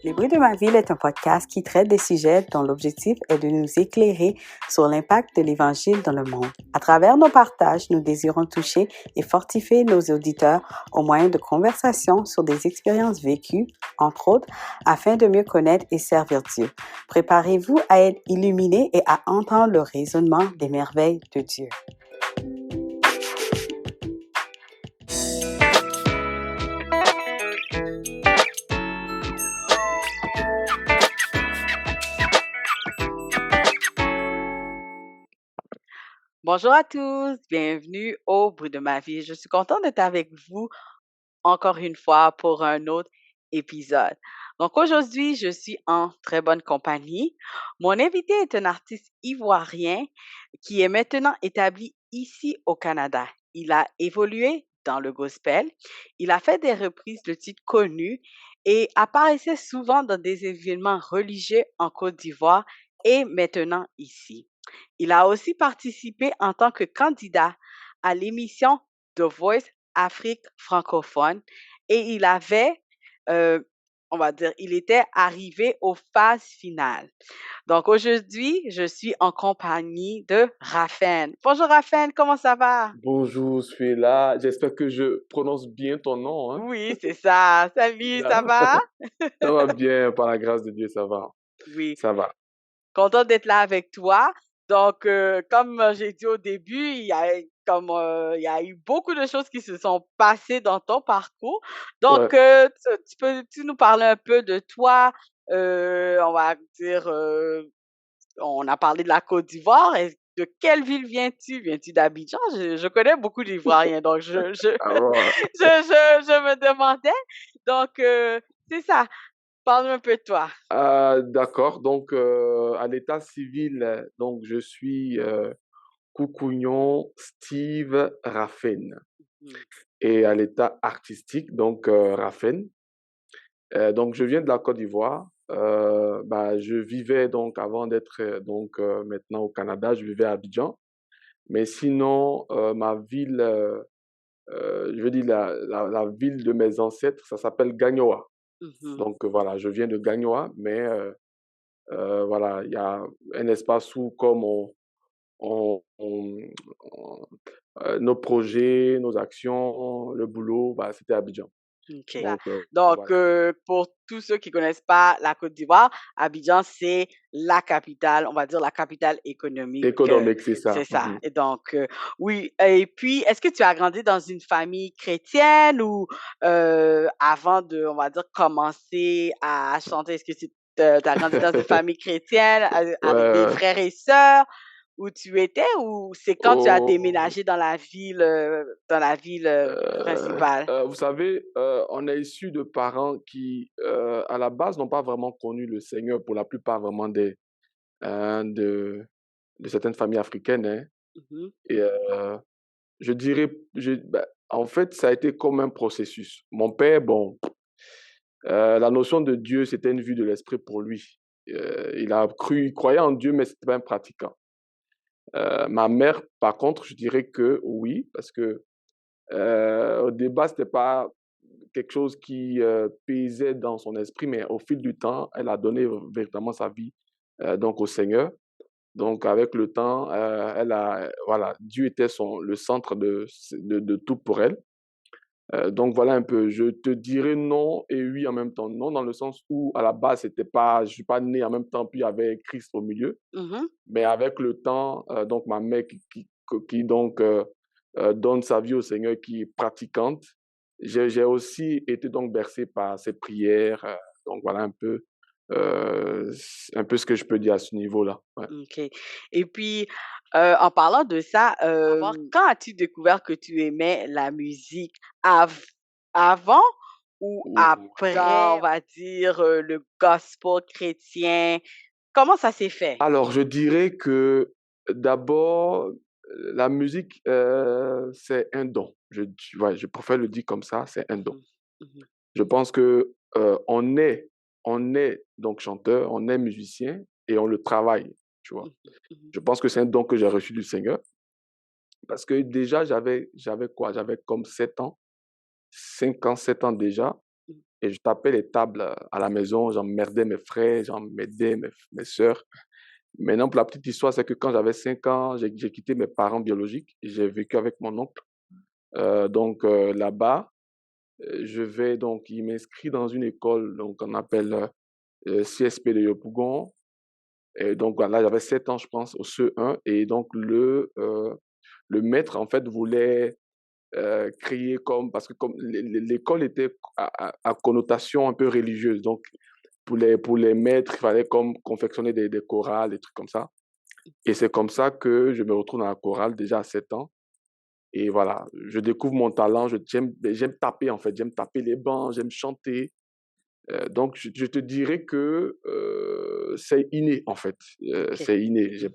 Les bruits de ma ville est un podcast qui traite des sujets dont l'objectif est de nous éclairer sur l'impact de l'Évangile dans le monde. À travers nos partages, nous désirons toucher et fortifier nos auditeurs au moyen de conversations sur des expériences vécues, entre autres, afin de mieux connaître et servir Dieu. Préparez-vous à être illuminés et à entendre le raisonnement des merveilles de Dieu. Bonjour à tous, bienvenue au Bruit de ma vie. Je suis contente d'être avec vous encore une fois pour un autre épisode. Donc aujourd'hui, je suis en très bonne compagnie. Mon invité est un artiste ivoirien qui est maintenant établi ici au Canada. Il a évolué dans le gospel, il a fait des reprises de titres connus et apparaissait souvent dans des événements religieux en Côte d'Ivoire et maintenant ici. Il a aussi participé en tant que candidat à l'émission The Voice Afrique francophone et euh, on va dire, il était arrivé aux phases finales. Donc aujourd'hui, je suis en compagnie de Raphaël. Bonjour Raphaël, comment ça va? Bonjour, je suis là. J'espère que je prononce bien ton nom, hein. Oui, c'est ça. Salut, ça Là. va? Ça va bien, par la grâce de Dieu, ça va. Oui, Ça va. content d'être là avec toi. Donc, comme j'ai dit au début, il y a eu beaucoup de choses qui se sont passées dans ton parcours. Ouais. Donc, tu peux-tu nous parler un peu de toi? On va dire, on a parlé de la Côte d'Ivoire. De quelle ville viens-tu? Viens-tu d'Abidjan? Je connais beaucoup d'Ivoiriens, donc Alors, je me demandais. Donc, c'est ça. Parle un peu de toi. d'accord. Donc, à l'état civil, donc je suis Koukounion Steve Raffen. Mhm. Et à l'état artistique, donc Raffen. Donc, je viens de la Côte d'Ivoire. Je vivais donc avant d'être maintenant au Canada, je vivais à Abidjan. Mais sinon, ma ville, je veux dire la ville de mes ancêtres, ça s'appelle Gagnoa. Mhm. Donc voilà, je viens de Gagnoa, mais voilà, il y a un espace où comme on- nos projets, nos actions, le boulot, bah, c'était Abidjan. OK. Donc Donc, voilà, pour tous ceux qui connaissent pas la Côte d'Ivoire, Abidjan, c'est la capitale, on va dire la capitale économique, économique, c'est ça. c'est ça. Mhm. Et donc, oui. Et puis, est-ce que tu as grandi dans une famille chrétienne ou avant de, on va dire, commencer à chanter, est-ce que tu as grandi dans une famille chrétienne avec des Ouais. frères et sœurs où tu étais ou c'est quand tu as Oh, déménagé dans la ville principale? vous savez, on est issu de parents qui, à la base, n'ont pas vraiment connu le Seigneur pour la plupart vraiment hein, de certaines familles africaines, hein. Mhm. Et je dirais, en fait, ça a été comme un processus. Mon père, bon, la notion de Dieu, c'était une vue de l'esprit pour lui. Il croyait en Dieu, mais c'était pas un pratiquant. Ma mère, par contre, je dirais que oui, parce que au début, c'était pas quelque chose qui pesait dans son esprit, mais au fil du temps, elle a donné véritablement sa vie donc au Seigneur. Donc, avec le temps, voilà, Dieu était le centre de tout pour elle. Donc, voilà un peu. Je te dirais non et oui en même temps. Non, dans le sens où, à la base, c'était pas, je suis pas né en même temps, puis il y avait Christ au milieu. Mhm. Mais avec le temps, donc, ma mère qui donc donne sa vie au Seigneur, qui est pratiquante, j'ai aussi été donc bercé par ses prières. Donc, voilà un peu ce que je peux dire à ce niveau-là. Ouais. OK. Et puis, en parlant de ça, quand as-tu découvert que tu aimais la musique? Av avant ou après, on va dire, le gospel chrétien? Comment ça s'est fait? Alors, je dirais que d'abord, la musique, c'est un don. Ouais, je préfère le dire comme ça, c'est un don. Mhm. Mhm. Je pense que on est donc chanteur, on est musicien et on le travaille, tu vois. Mhm. Mhm. Je pense que c'est un don que j'ai reçu du Seigneur parce que déjà, j'avais quoi? J'avais comme 7 ans, 5 ans, 7 ans déjà. Mmh. et je tapais les tables à la maison, j'emmerdais mes frères, j'emmerdais mes sœurs. Maintenant, pour la petite histoire, c'est que quand j'avais 5 ans, j'ai quitté mes parents biologiques et j'ai vécu avec mon oncle. Là-bas, il m'inscrit dans une école, donc on appelle CSP de Yopougon. Et donc voilà, j'avais 7 ans, je pense, au CE1. Et donc le maître, en fait, voulait créer comme, parce que comme l'école était à connotation un peu religieuse. Donc pour les maîtres, il fallait comme confectionner des chorales, des trucs comme ça. Et c'est comme ça que je me retrouve dans la chorale déjà à 7 ans. Et voilà, je découvre mon talent, j'aime taper en fait, j'aime taper les bancs, j'aime chanter. Donc je te dirais que, c'est inné en fait, OK. c'est inné. Mmh.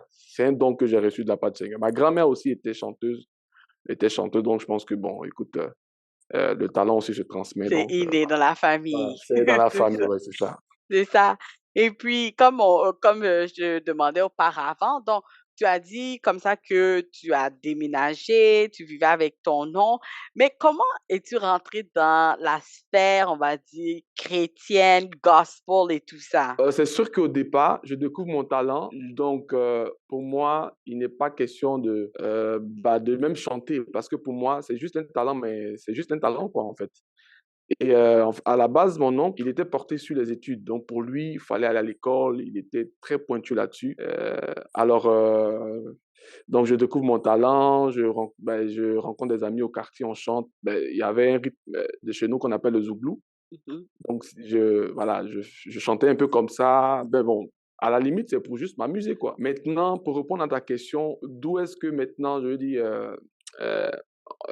C'est un don que j'ai reçu de la part du Seigneur. Ma grand-mère aussi était chanteuse, donc je pense que bon, écoute, le talent aussi se transmet, C'est donc inné dans la voilà, famille. c'est dans la C'est famille, ça. ouais, c'est ça. C'est ça. Et puis, comme je demandais auparavant, donc tu as dit comme ça que tu as déménagé, tu vivais avec ton nom, mais comment es-tu rentré dans la sphère, on va dire, chrétienne, gospel et tout ça? C'est sûr qu'au départ, je découvre mon talent, donc pour moi, il n'est pas question de même chanter parce que pour moi, c'est juste un talent, mais c'est juste un talent, quoi, en fait. Et à la base, mon oncle, il était porté sur les études. Donc, pour lui, il fallait aller à l'école. Il était très pointu là-dessus. Donc, je découvre mon talent. Je rencontre des amis au quartier, on chante. Il y avait un rythme de chez nous qu'on appelle le zouglou. Mmh. Donc, voilà, je chantais un peu comme ça. Ben bon, à la limite, c'est pour juste m'amuser, quoi. Maintenant, pour répondre à ta question, d'où est-ce que maintenant, je dis, euh,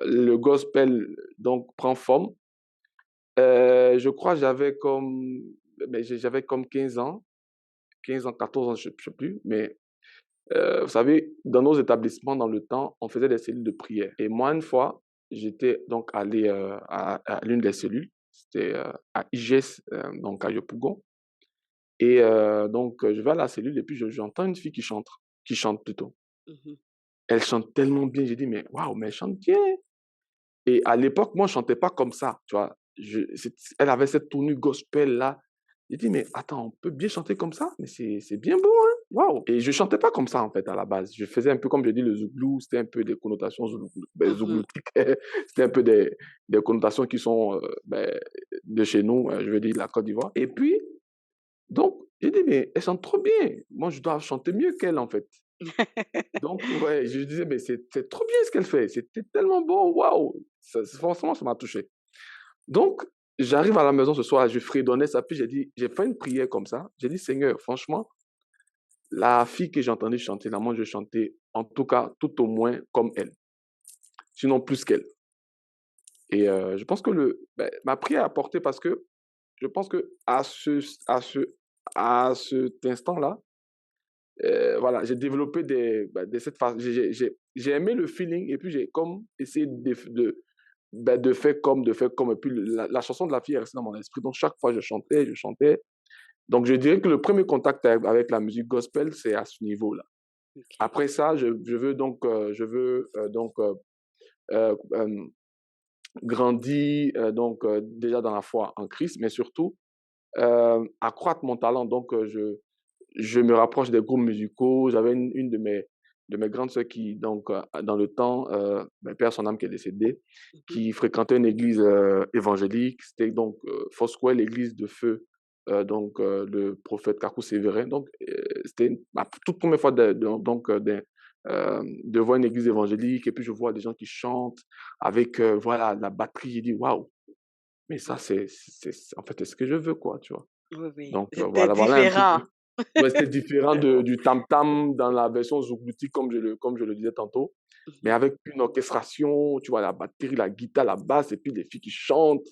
le gospel donc prend forme? Je crois que j'avais comme 15 ans, 14 ans, je sais plus, mais vous savez, dans nos établissements, dans le temps, on faisait des cellules de prière. Et moi, une fois, j'étais donc allé à l'une des cellules, c'était à IGES, donc à Yopougon. Et je vais à la cellule et puis j'entends une fille qui chante plutôt. Mmh. Elle chante tellement bien, j'ai dit, mais waouh, mais elle chante bien. Et à l'époque, moi, je chantais pas comme ça, tu vois. Elle avait cette tournure gospel-là. J'ai dit, mais attends, on peut bien chanter comme ça? Mais c'est bien bon, hein? Waouh! Et je chantais pas comme ça, en fait, à la base. Je faisais un peu, comme je dis, le zouglou. C'était un peu des connotations Mmh. zougloutiques. C'était un peu des connotations qui sont de chez nous, je veux dire, de la Côte d'Ivoire. Et puis, donc, j'ai dit, mais elle chante trop bien. Moi, je dois chanter mieux qu'elle, en fait. Donc, ouais, je disais, mais c'est trop bien ce qu'elle fait. C'était tellement beau, waouh! Franchement, ça m'a touché. Donc, j'arrive à la maison ce soir, je fredonnais ça, puis j'ai fait une prière comme ça. J'ai dit, Seigneur, franchement, la fille que j'ai entendue chanter, là, moi, je chantais, en tout cas, tout au moins comme elle, sinon plus qu'elle. Et je pense que ma prière a porté parce que je pense que à cet instant-là, voilà, j'ai développé de cette façon, j'ai aimé le feeling et puis j'ai comme essayé de faire comme, et puis la chanson de la fille est restée dans mon esprit. Donc chaque fois, je chantais. Donc je dirais que le premier contact avec la musique gospel, c'est à ce niveau-là. OK. Après ça, je veux grandir déjà dans la foi en Christ, mais surtout accroître mon talent. Donc je me rapproche des groupes musicaux. J'avais une de mes grandes sœurs qui, donc, dans le temps, père son âme qui est décédé, Mmh. qui fréquentait une église évangélique. C'était donc Foursquare, l'église de feu, le prophète Kakou Sévérin. Donc, c'était ma toute première fois de voir une église évangélique. Et puis, je vois des gens qui chantent avec voilà, la batterie. J'ai dit, waouh, mais ça, en fait, c'est ce que je veux, quoi, tu vois. Oui, oui. Donc, C'était voilà un petit différent. peu. Ouais, c'était différent du tam-tam dans la version zougloutique, comme je le disais tantôt, mais Mmh. avec une orchestration, tu vois, la batterie, la guitare, la basse, et puis les filles qui chantent.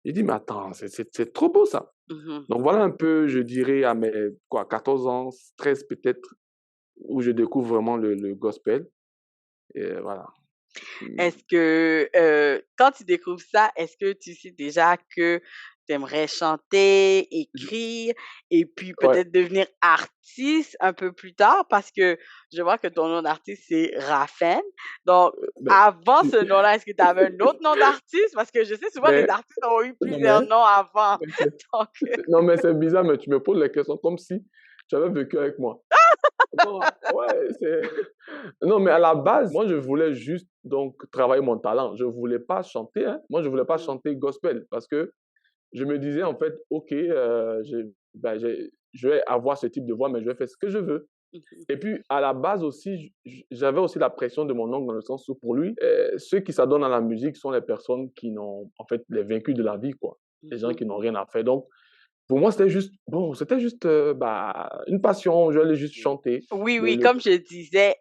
J'ai dit, mais attends, c'est trop beau ça. Mmh. Donc voilà un peu, je dirais, à mes quoi, 14 ans, 13 peut-être, où je découvre vraiment le gospel. Et voilà. Mm. Est-ce que, quand tu découvres ça, est-ce que tu sais déjà que tu aimerais chanter, Je écrire et puis ouais, peut-être devenir artiste un peu plus tard parce que je vois que ton nom d'artiste, c'est Raphaël. Donc, beh, avant tu ce nom-là, est-ce que tu avais un autre nom d'artiste? Parce que je sais souvent les mais artistes ont eu non, plusieurs noms avant. mais c'est Donc, non, mais c'est bizarre, mais tu me poses les questions comme si tu avais vécu avec moi. Non, ouais, c'est non, mais à la base, moi, je voulais juste donc travailler mon talent. Je voulais pas chanter, hein. Moi, je voulais pas mmh, chanter gospel parce que je me disais en fait: «OK, j'ai je vais avoir ce type de voix, mais je vais faire ce que je veux». mmh, Et puis, à la base aussi, j'avais aussi la pression de mon oncle dans le sens où pour lui, ceux qui s'adonnent à la musique sont les personnes qui n'ont en fait, les vaincus de la vie, quoi. Les gens mmh. qui n'ont rien à faire. Donc, pour moi, c'était juste, bon, c'était juste, une passion. Je allais juste chanter. Oui, Le oui, le comme je disais,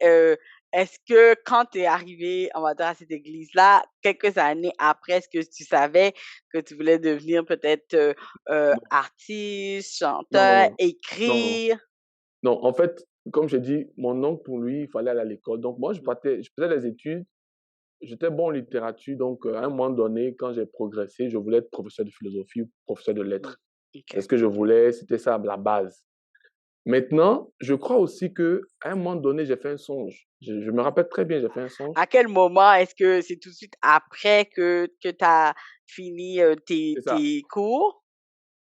est-ce que quand tu es arrivé, on va dire, à cette église-là, quelques années après, est-ce que tu savais que tu voulais devenir peut-être, non, artiste, non, non, chanteur, non, non, non. écrire? Non, en fait, comme j'ai dit, mon oncle, pour lui, il fallait aller à l'école. Donc moi, je faisais les études, j'étais bon en littérature. Donc, à un moment donné, quand j'ai progressé, je voulais être professeur de philosophie ou professeur de Mmh. lettres. C'est OK. ce que je voulais, c'était ça la base. Maintenant, je crois aussi qu'à un moment donné, j'ai fait un songe. Je me rappelle très bien, j'ai fait un songe. À quel moment? Est-ce que c'est tout de suite après que tu as fini, C'est tes ça. tes cours?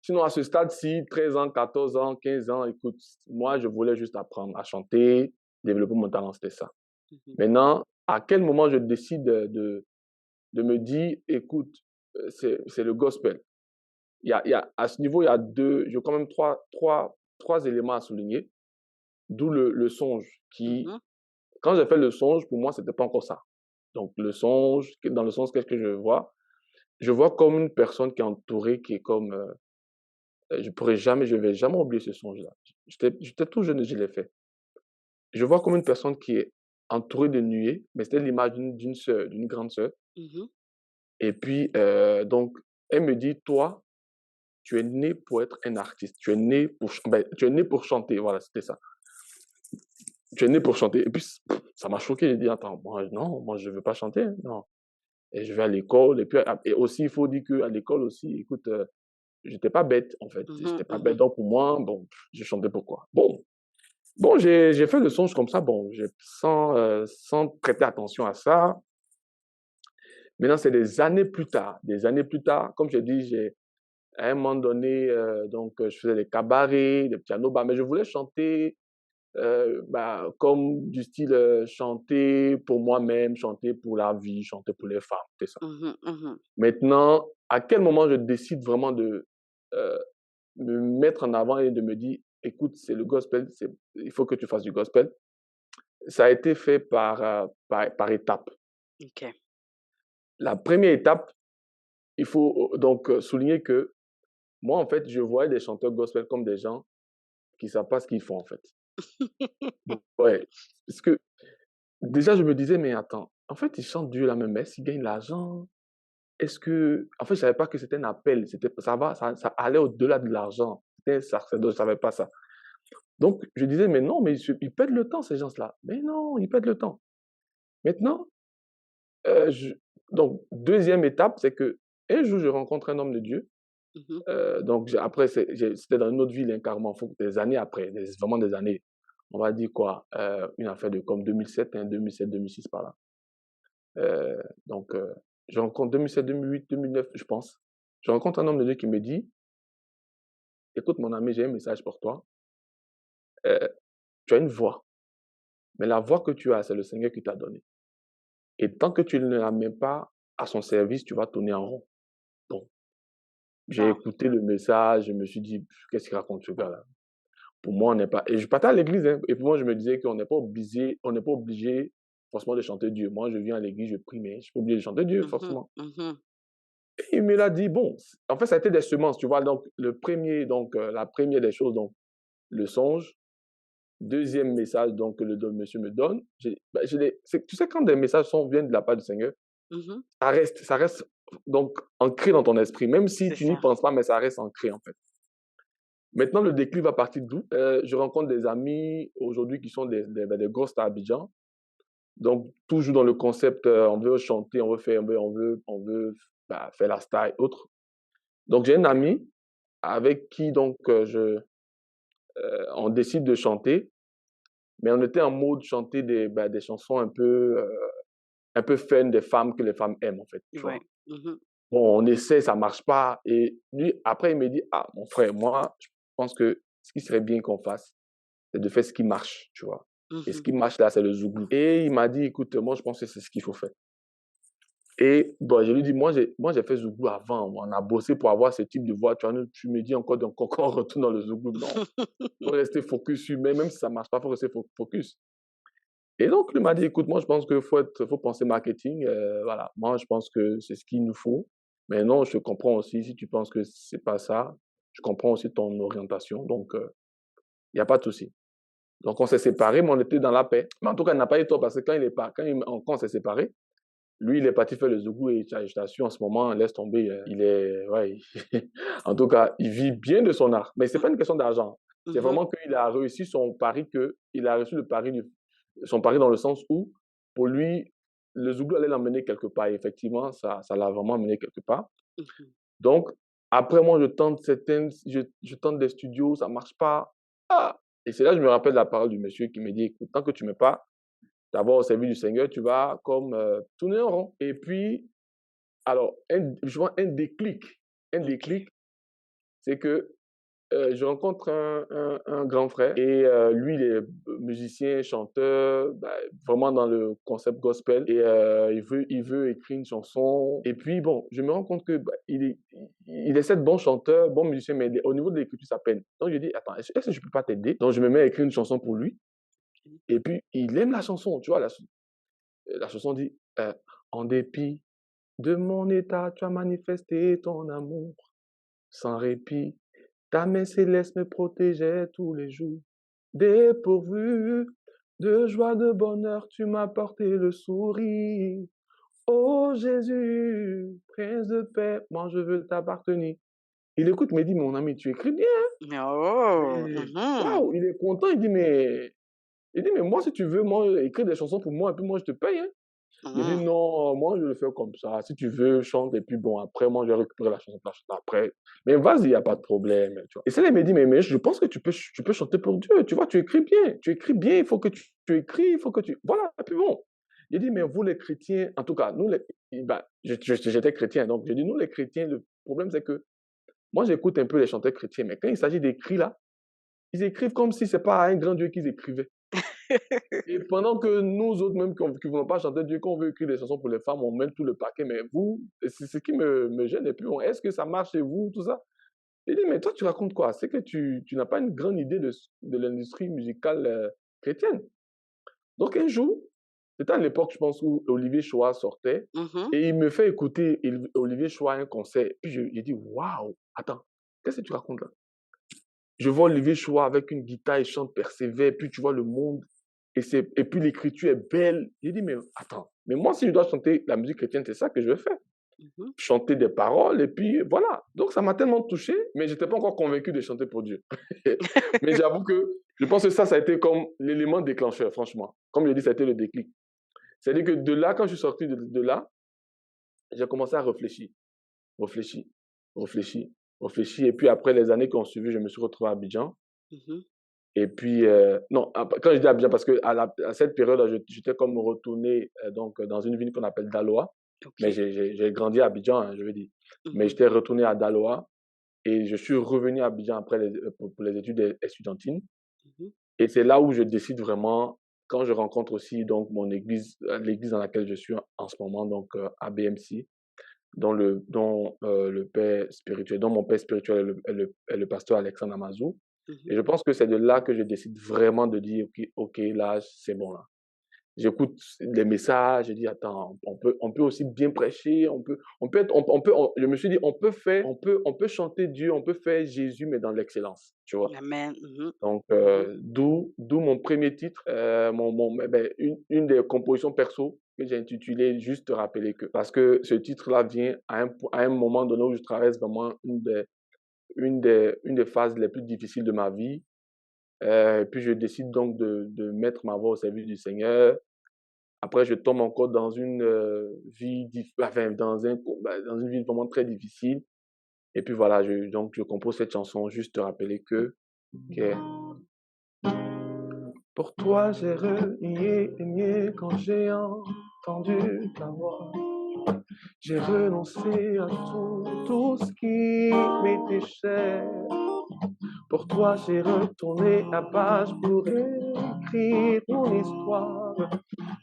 Sinon, à ce stade-ci, 13 ans, 14 ans, 15 ans, écoute, moi, je voulais juste apprendre à chanter, développer mon talent, c'était ça. Mmh. Maintenant, à quel moment je décide de me dire, écoute, c'est le gospel. À ce niveau, il y a deux, j'ai quand même trois éléments à souligner, d'où le songe qui, Mmh. quand j'ai fait le songe, pour moi, c'était pas encore ça. Donc, le songe, dans le sens, qu'est-ce que je vois? Je vois comme une personne qui est entourée, qui est comme, je vais jamais oublier ce songe-là. J'étais tout jeune et je l'ai fait. Je vois comme une personne qui est entourée de nuées, mais c'était l'image d'une sœur, d'une grande sœur. Mmh. Et puis, donc, elle me dit: «Toi, tu es né pour être un artiste. Tu es né pour tu es né pour chanter». Voilà, c'était ça. «Tu es né pour chanter». Et puis, ça m'a choqué. J'ai dit: «Attends, moi, non, moi, je veux pas chanter, hein, non». Et je vais à l'école et puis, et aussi, il faut dire qu'à l'école aussi, écoute, j'étais pas bête, en fait. Mmh mh. J'étais pas bête. Mmh. Donc, pour moi, bon, je chantais pourquoi? Bon, j'ai fait le songe comme ça, bon, sans prêter attention à ça. Maintenant, c'est des années plus tard, comme j'ai dit, à un moment donné, donc, je faisais des cabarets, des piano bars, mais je voulais chanter, comme du style, chanter pour moi-même, chanter pour la vie, chanter pour les femmes, c'est ça. Mmh. Mmh. Maintenant, à quel moment je décide vraiment de, heu, me mettre en avant et de me dire: «Écoute, c'est le gospel, il faut que tu fasses du gospel». Ça a été fait par étapes. OK. La première étape, il faut, donc, souligner que moi, en fait, je voyais des chanteurs gospel comme des gens qui savent pas ce qu'ils font, en fait. Ouais, parce que déjà, je me disais: «Mais attends, en fait, ils chantent Dieu là, même, est-ce qu'ils gagnent l'argent? Est-ce que» en fait, je savais pas que c'était un appel, ça allait au-delà de l'argent. C'était un sacerdoce, je savais pas ça. Donc je disais: «Mais non, mais ils perdent le temps ces gens-là. Mais non, ils perdent le temps». Maintenant, je donc 2e étape, c'est qu'un jour, je rencontre un homme de Dieu, Mmh. donc après c'était dans une autre ville, hein, carrément, faut des années après, vraiment des années. On va dire quoi? Une affaire de comme 2007, hein, 2007-2006 par là. Donc, je rencontre 2007-2008-2009, je pense. Je rencontre un homme de Dieu qui me dit: «Écoute mon ami, j'ai un message pour toi. Heu, tu as une voix, mais la voix que tu as, c'est le Seigneur qui t'a donnée et tant que tu ne la mets pas à son service, tu vas tourner en rond». Bon, j'ai Wow. écouté le message, je me suis dit: «Qu'est-ce qu'il raconte ce gars-là?» Pour moi, on n'est pas, et je partais à l'église, hein, et pour moi, je me disais qu'on n'est pas obligé forcément de chanter Dieu. Moi, je viens à l'église, je prie, mais je suis pas obligé de chanter Dieu Mmh. forcément. Mmh. Et il me l'a dit, bon, en fait, ça a été des semences, tu vois? Donc la première des choses, donc le songe. Deuxième message, donc que le monsieur me donne, je l'ai tu sais quand des messages viennent de la part du Seigneur, Mmh. ça reste donc ancré dans ton esprit, même si C'est tu n'y ça. penses pas, mais ça reste ancré, en fait. Maintenant, le déclic va partir d'où? Je rencontre des amis aujourd'hui qui sont des grosses stars à Abidjan. Donc, toujours dans le concept, on veut chanter, on veut faire la star et autres. Donc, j'ai un ami avec qui donc on décide de chanter, mais on était en mode chanter des chansons un peu fun des femmes que les femmes aiment, en fait, tu Ouais. vois. Mhm. Bon, on essaie, ça marche pas. Et lui, après, il me dit, ah, mon frère, moi, je pense que ce qui serait bien qu'on fasse, c'est de faire ce qui marche, tu vois. Et ce Mhm. qui marche là, c'est le zouglou. Et il m'a dit, écoute, moi, je pense que c'est ce qu'il faut faire. Et bon, je lui dis, moi, j'ai fait zouglou avant. On a bossé pour avoir ce type de voix. Tu vois, tu me dis encore, donc, qu'on retourne dans le zouglou. Non, il faut rester focus sur, mais même si ça marche pas, il faut rester focus. Et donc, il m'a dit, écoute, moi, je pense qu'il faut penser marketing. Voilà, moi, je pense que c'est ce qu'il nous faut. Mais non, je comprends aussi, si tu penses que c'est pas ça, je comprends aussi ton orientation. Donc, il n'y a pas de souci. Donc, on s'est séparés, mais on était dans la paix. Mais en tout cas, il n'a pas eu tort parce que quand on s'est séparés, lui, il est parti faire le zougou et je t'assure, en ce moment, laisse tomber. Il est, ouais, en tout cas, il vit bien de son art. Mais c'est pas une question d'argent. C'est Mhm. vraiment qu'il a réussi son pari, il a réussi le pari, son pari dans le sens où, pour lui, le zougou allait l'emmener quelque part. Et effectivement, ça l'a vraiment amené quelque part. Mhm. Donc, après, moi, je tente des studios, ça marche pas. Ah! Et c'est là que je me rappelle la parole du monsieur qui me dit, écoute, tant que tu ne mets pas d'abord au service du Seigneur, tu vas comme tourner en rond. Et puis, alors, je vois un OK. déclic, c'est que je rencontre un grand frère et lui, il est musicien, chanteur, bah, vraiment dans le concept gospel et il veut écrire une chanson. Et puis, bon, je me rends compte que bah, il est certes bon chanteur, bon musicien, mais au niveau de l'écriture, ça peine. Donc, je dis, attends, est-ce que je peux pas t'aider? Donc, je me mets à écrire une chanson pour lui. Et puis, il aime la chanson, tu vois, la chanson dit, en dépit de mon état, tu as manifesté ton amour sans répit. Ta main céleste me protégeait tous les jours. Dépourvu de joie, de bonheur, tu m'as porté le sourire. Oh Jésus, prince de paix, moi je veux t'appartenir. Il écoute, me dit, mon ami, tu écris bien. Oh! Mais Mhm. waouh, il est content. Il dit, mais moi, si tu veux, moi, écrire des chansons pour moi, et puis moi, je te paye. Hein. Il dit Mhm. non, moi je le fais comme ça. Si tu veux, chante et puis bon, après, moi je vais récupérer la chanson après. Mais vas-y, il n'y a pas de problème. Tu vois. Et ça, il me dit, mais je pense que tu peux chanter pour Dieu. Tu vois, tu écris bien, il faut que tu écris, il faut que tu. Voilà, et puis bon. Il dit, mais vous les chrétiens, en tout cas, nous les. Ben, j'étais chrétien, donc je dis, nous les chrétiens, le problème c'est que moi j'écoute un peu les chanteurs chrétiens, mais quand il s'agit d'écrire là, ils écrivent comme si c'est pas à un grand Dieu qu'ils écrivaient. Et pendant que nous autres, même qui ne voulons pas chanter Dieu, qu'on veut écrire des chansons pour les femmes, on met tout le paquet. Mais vous, c'est ce qui me gêne. Et puis, est-ce que ça marche chez vous, tout ça? Il dit, mais toi, tu racontes quoi? C'est que tu n'as pas une grande idée de l'industrie musicale chrétienne. Donc, un jour, c'était à l'époque, je pense, où Olivier Choa sortait. Mhm. Et il me fait écouter Olivier Choa à un concert. Puis, j'ai dit, waouh, attends, qu'est-ce que tu racontes là? Je vois Olivier Choa avec une guitare, il chante, persévère. Puis, tu vois le monde. Et puis l'écriture est belle. J'ai dit, mais attends, mais moi, si je dois chanter la musique chrétienne, c'est ça que je veux faire. Mhm. Chanter des paroles, et puis voilà. Donc ça m'a tellement touché, mais je n'étais pas encore convaincu de chanter pour Dieu. Mais j'avoue que je pense que ça a été comme l'élément déclencheur, franchement. Comme je dis, ça a été le déclic. C'est-à-dire que de là, quand je suis sorti de là, j'ai commencé à réfléchir, réfléchir, réfléchir, réfléchir. Et puis après les années qui ont suivi, je me suis retrouvé à Abidjan. Mhm. Et puis, non, quand je dis Abidjan, parce que à cette période-là, j'étais comme retourné donc, dans une ville qu'on appelle Daloa. Mais OK. j'ai grandi à Abidjan, hein, je veux dire. Mais Mhm. j'étais retourné à Daloa et je suis revenu à Abidjan après pour les études estudiantines. Mhm. Et c'est là où je décide vraiment, quand je rencontre aussi donc, mon église, l'église dans laquelle je suis en ce moment, donc à BMC, dont le père spirituel, dont mon père spirituel est le pasteur Alexandre Amazou. Et Mhm. je pense que c'est de là que je décide vraiment de dire, OK, là, c'est bon, là. J'écoute les messages, je dis, attends, on peut aussi bien prêcher, je me suis dit, on peut chanter Dieu, on peut faire Jésus, mais dans l'excellence, tu vois. Amen. Mhm. Donc, Mhm. d'où mon premier titre, une des compositions perso que j'ai intitulé Juste te rappeler que. Parce que ce titre-là vient à un moment donné où je traverse vraiment une des phases les plus difficiles de ma vie. Et puis, je décide donc de mettre ma voix au service du Seigneur. Après, je tombe encore dans une vie, enfin, dans une vie vraiment très difficile. Et puis voilà, donc je compose cette chanson juste te rappeler que pour toi j'ai renié, aimé quand j'ai entendu ta voix. J'ai renoncé à tout ce qui m'était cher. Pour toi, j'ai retourné la page pour écrire mon histoire.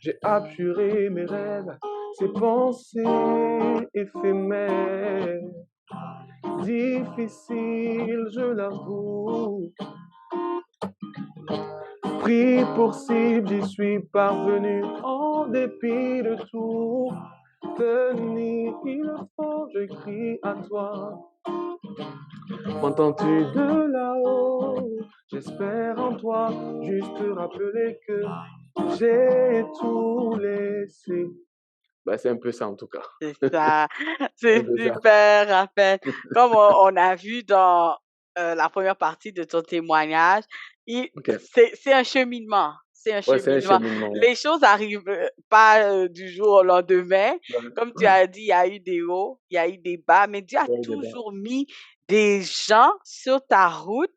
J'ai abjuré mes rêves, ces pensées éphémères. Difficile, je l'avoue. Pris pour cible, j'y suis parvenu en dépit de tout. Tenir, il faut, je crie à toi. M'entends-tu de là-haut? J'espère en toi, juste te rappeler que j'ai tout laissé. Ben, c'est un peu ça en tout cas. C'est ça. C'est un C'est peu ça. super, Raphaël. Comme on a vu dans la première partie de ton témoignage, Ok. c'est un cheminement. C'est un Ouais, c'est un cheminement. cheminement. Ouais. Les choses arrivent pas du jour au lendemain. Comme tu Ouais. as dit, il y a eu des hauts, il y a eu des bas, mais Dieu a Ouais, débat. toujours mis des gens sur ta route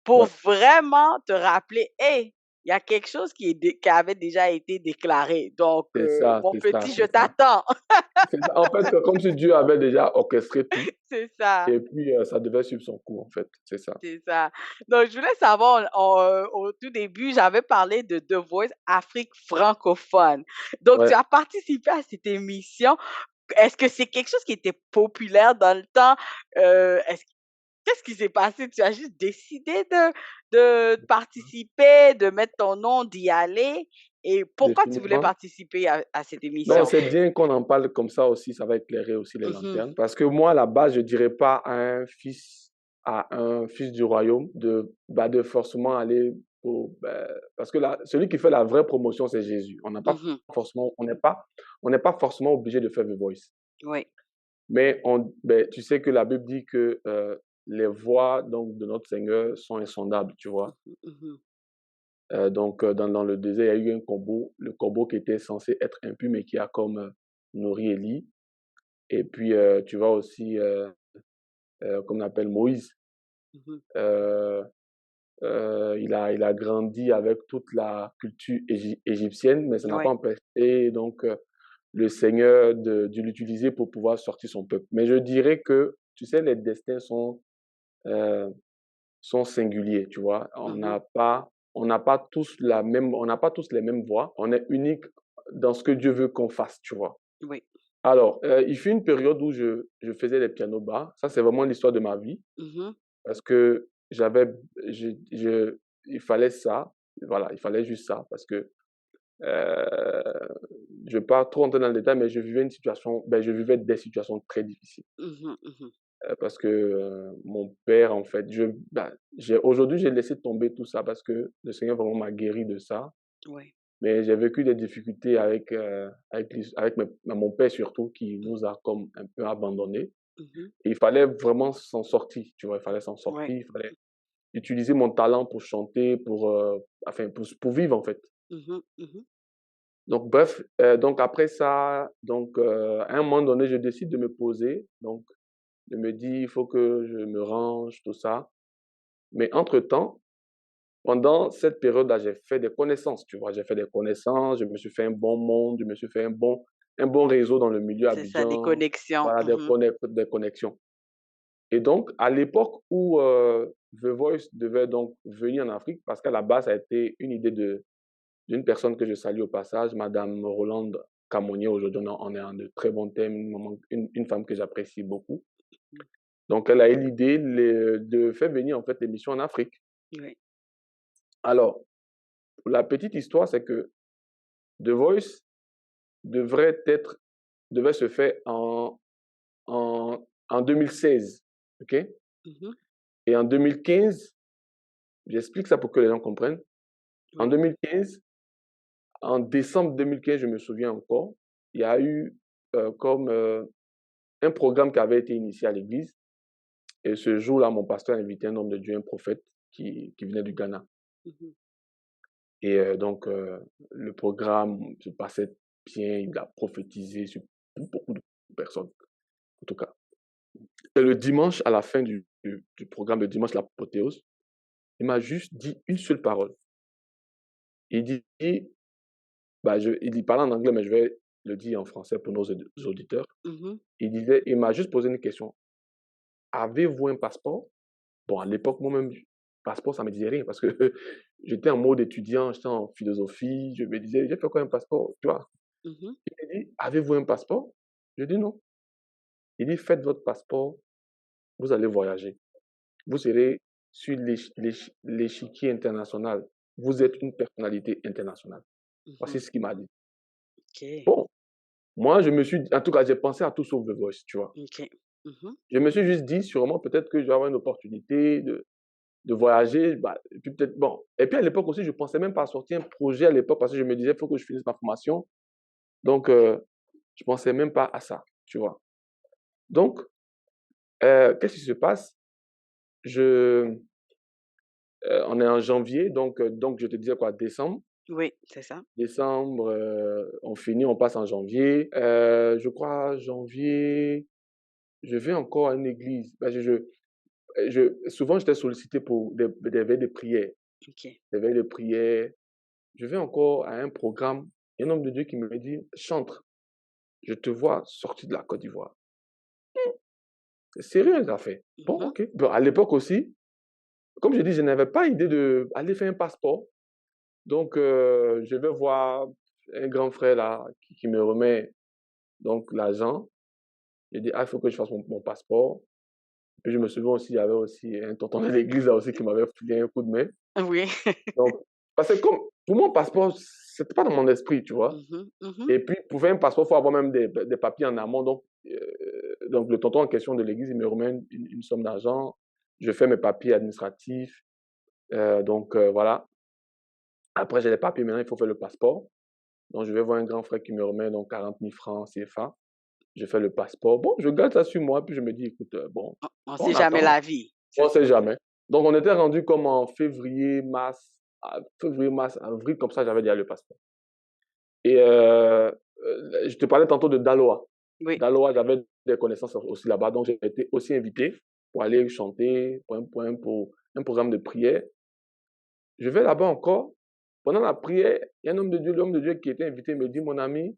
pour Ouais, vraiment te rappeler, hey, il y a quelque chose qui avait déjà été déclaré. Donc, c'est ça, mon c'est ça, petit, je c'est ça. t'attends. C'est ça. En fait, c'est comme si Dieu avait déjà orchestré tout C'est ça. et puis ça devait suivre son cours en fait. C'est ça. C'est ça. Donc, je voulais savoir, au tout début, j'avais parlé de The Voice Afrique francophone. Donc, tu Ouais. as participé à cette émission. Est-ce que c'est quelque chose qui était populaire dans le temps? Qu'est-ce qui s'est passé? Tu as juste décidé de participer, de mettre ton nom, d'y aller? Et pourquoi tu voulais Définitivement. participer à cette Non, émission? c'est bien qu'on en parle comme ça aussi, ça va éclairer aussi les Mhm, lanternes. Parce que moi, à la base, je dirais pas à un fils du royaume de forcément aller parce que là, celui qui fait la vraie promotion, c'est Jésus. mhm, On n'est pas forcément obligé de faire The Voice. oui. Mais tu sais que la Bible dit que les voies donc, de notre Seigneur sont insondables, tu vois. Mhm, mhm, Donc, dans le désert, il y a eu un corbeau, le corbeau qui était censé être impur, mais qui a comme nourri Élie. Et puis, tu vois aussi, comme on appelle Moïse, mhm. euh, il a grandi avec toute la culture égyptienne, mais ça n'a pas Oui. empêché donc le Seigneur de l'utiliser pour pouvoir sortir son peuple. Mais je dirais que, tu sais, les destins euh, sont singuliers, tu vois. Mhm, On n'a pas tous on n'a pas tous les mêmes voix. On est unique dans ce que Dieu veut qu'on fasse, tu vois. oui. Alors, il fut une période où je faisais les pianos bas. Ça, c'est vraiment l'histoire de ma vie Mhm, parce que il fallait ça. Voilà, il fallait juste ça parce que euh, je ne vais pas trop entrer dans le détail, mais je vivais des situations très difficiles. mhm, mhm. Parce que mon père, en fait, aujourd'hui, j'ai laissé tomber tout ça parce que le Seigneur vraiment m'a guéri de ça. Oui. Mais j'ai vécu des difficultés avec mon père surtout, qui nous a comme un peu abandonnés. Mhm, Et il fallait vraiment s'en sortir, tu vois, il fallait s'en oui. sortir, il fallait utiliser mon talent pour chanter, pour vivre en fait. Mhm, mhm. Donc bref, donc après ça, donc à un moment donné, je décide de me poser, donc je me dis, il faut que je me range, tout ça. Mais entre-temps, pendant cette période-là, j'ai fait des connaissances, tu vois. J'ai fait des connaissances, je me suis fait un bon monde, je me suis fait un bon réseau dans le milieu C'est ça, des Abidjan, connexions. voilà, Mhm, des connexions. Et donc, à l'époque où The Voice devait donc venir en Afrique, parce qu'à la base, ça a été une idée d'une personne que je salue au passage, Madame Rolande Camonier. Aujourd'hui, on est en de très bons thèmes, une femme que j'apprécie beaucoup. Donc, elle a eu l'idée de faire venir en fait l'émission en Afrique. oui. Alors, pour la petite histoire, c'est que The Voice devrait être, devait se faire en 2016. OK? Mhm, Et en 2015, j'explique ça pour que les gens comprennent. En oui. 2015, en décembre 2015, je me souviens encore, il y a eu comme un programme qui avait été initié à l'église. Et ce jour-là, mon pasteur a invité un homme de Dieu, un prophète qui venait du Ghana. Mhm, Et donc, le programme se passait bien, il a prophétisé sur beaucoup de personnes, en tout cas. Et le dimanche, à la fin du programme, le dimanche, l'apothéose, il m'a juste dit une seule parole. Il dit, il parlait en anglais, mais je vais le dire en français pour nos auditeurs. Mhm. Il m'a juste posé une question. Avez-vous un passeport? Bon, à l'époque, moi-même, passeport, ça ne me disait rien parce que j'étais en mode étudiant, j'étais en philosophie, je me disais, j'ai fait quoi un passeport, tu vois? Mhm. Il m'a dit, avez-vous un passeport? Je dis non. Il dit, faites votre passeport, vous allez voyager. Vous serez sur l'échiquier international. Vous êtes une personnalité internationale. Voici Mhm. ce qu'il m'a dit. OK. Bon, moi, en tout cas, j'ai pensé à tout sauf The Voice, tu vois. OK. Mhm. Je me suis juste dit, sûrement, peut-être que je vais avoir une opportunité de voyager. Et puis peut-être, bon. Et puis à l'époque aussi, je ne pensais même pas à sortir un projet à l'époque parce que je me disais, il faut que je finisse ma formation. Donc, je ne pensais même pas à ça, tu vois. Donc, qu'est-ce qui se passe? Je, on est en janvier, donc je te disais quoi, décembre. Oui, c'est ça. Décembre, on finit, on passe en janvier. Je crois, janvier, je vais encore à une église. Souvent, j'étais sollicité pour des veilles de prière. OK. Des veilles de prière. Je vais encore à un programme. Il y a un homme de Dieu qui me dit, chante, je te vois sortir de la Côte d'Ivoire. C'est sérieux, ça fait. Bon, Mhm. ok. Bon, à l'époque aussi, comme je dis, je n'avais pas idée d'aller faire un passeport. Donc, je vais voir un grand frère là qui me remet donc l'argent. J'ai dit, ah, il faut que je fasse mon passeport. Puis je me souviens aussi, il y avait aussi un tonton de l'église là aussi qui m'avait filé un coup de main. Oui. Donc, parce que comme pour mon passeport, c'était pas dans mon esprit, tu vois. Mhm. Mhm. Et puis, pour faire un passeport, il faut avoir même des papiers en amont. Donc, le tonton en question de l'église, il me remet une somme d'argent. Je fais mes papiers administratifs. Voilà. Après, j'ai les papiers. Maintenant, il faut faire le passeport. Donc, je vais voir un grand frère qui me remet donc 40 000 francs CFA. Je fais le passeport. Bon, je garde ça sur moi. Puis, je me dis, écoute, On ne on sait jamais attend. la vie, On c'est ne sait ça. jamais. Donc, on était rendu comme en février, mars, avril, comme ça, j'avais déjà le passeport. Et je te parlais tantôt de Daloa. Oui. Daloa, j'avais des connaissances aussi là-bas, donc j'ai été aussi invité pour aller chanter pour un programme de prière. Je vais là-bas encore. Pendant la prière, il y a un homme de Dieu, l'homme de Dieu qui était invité me dit, mon ami,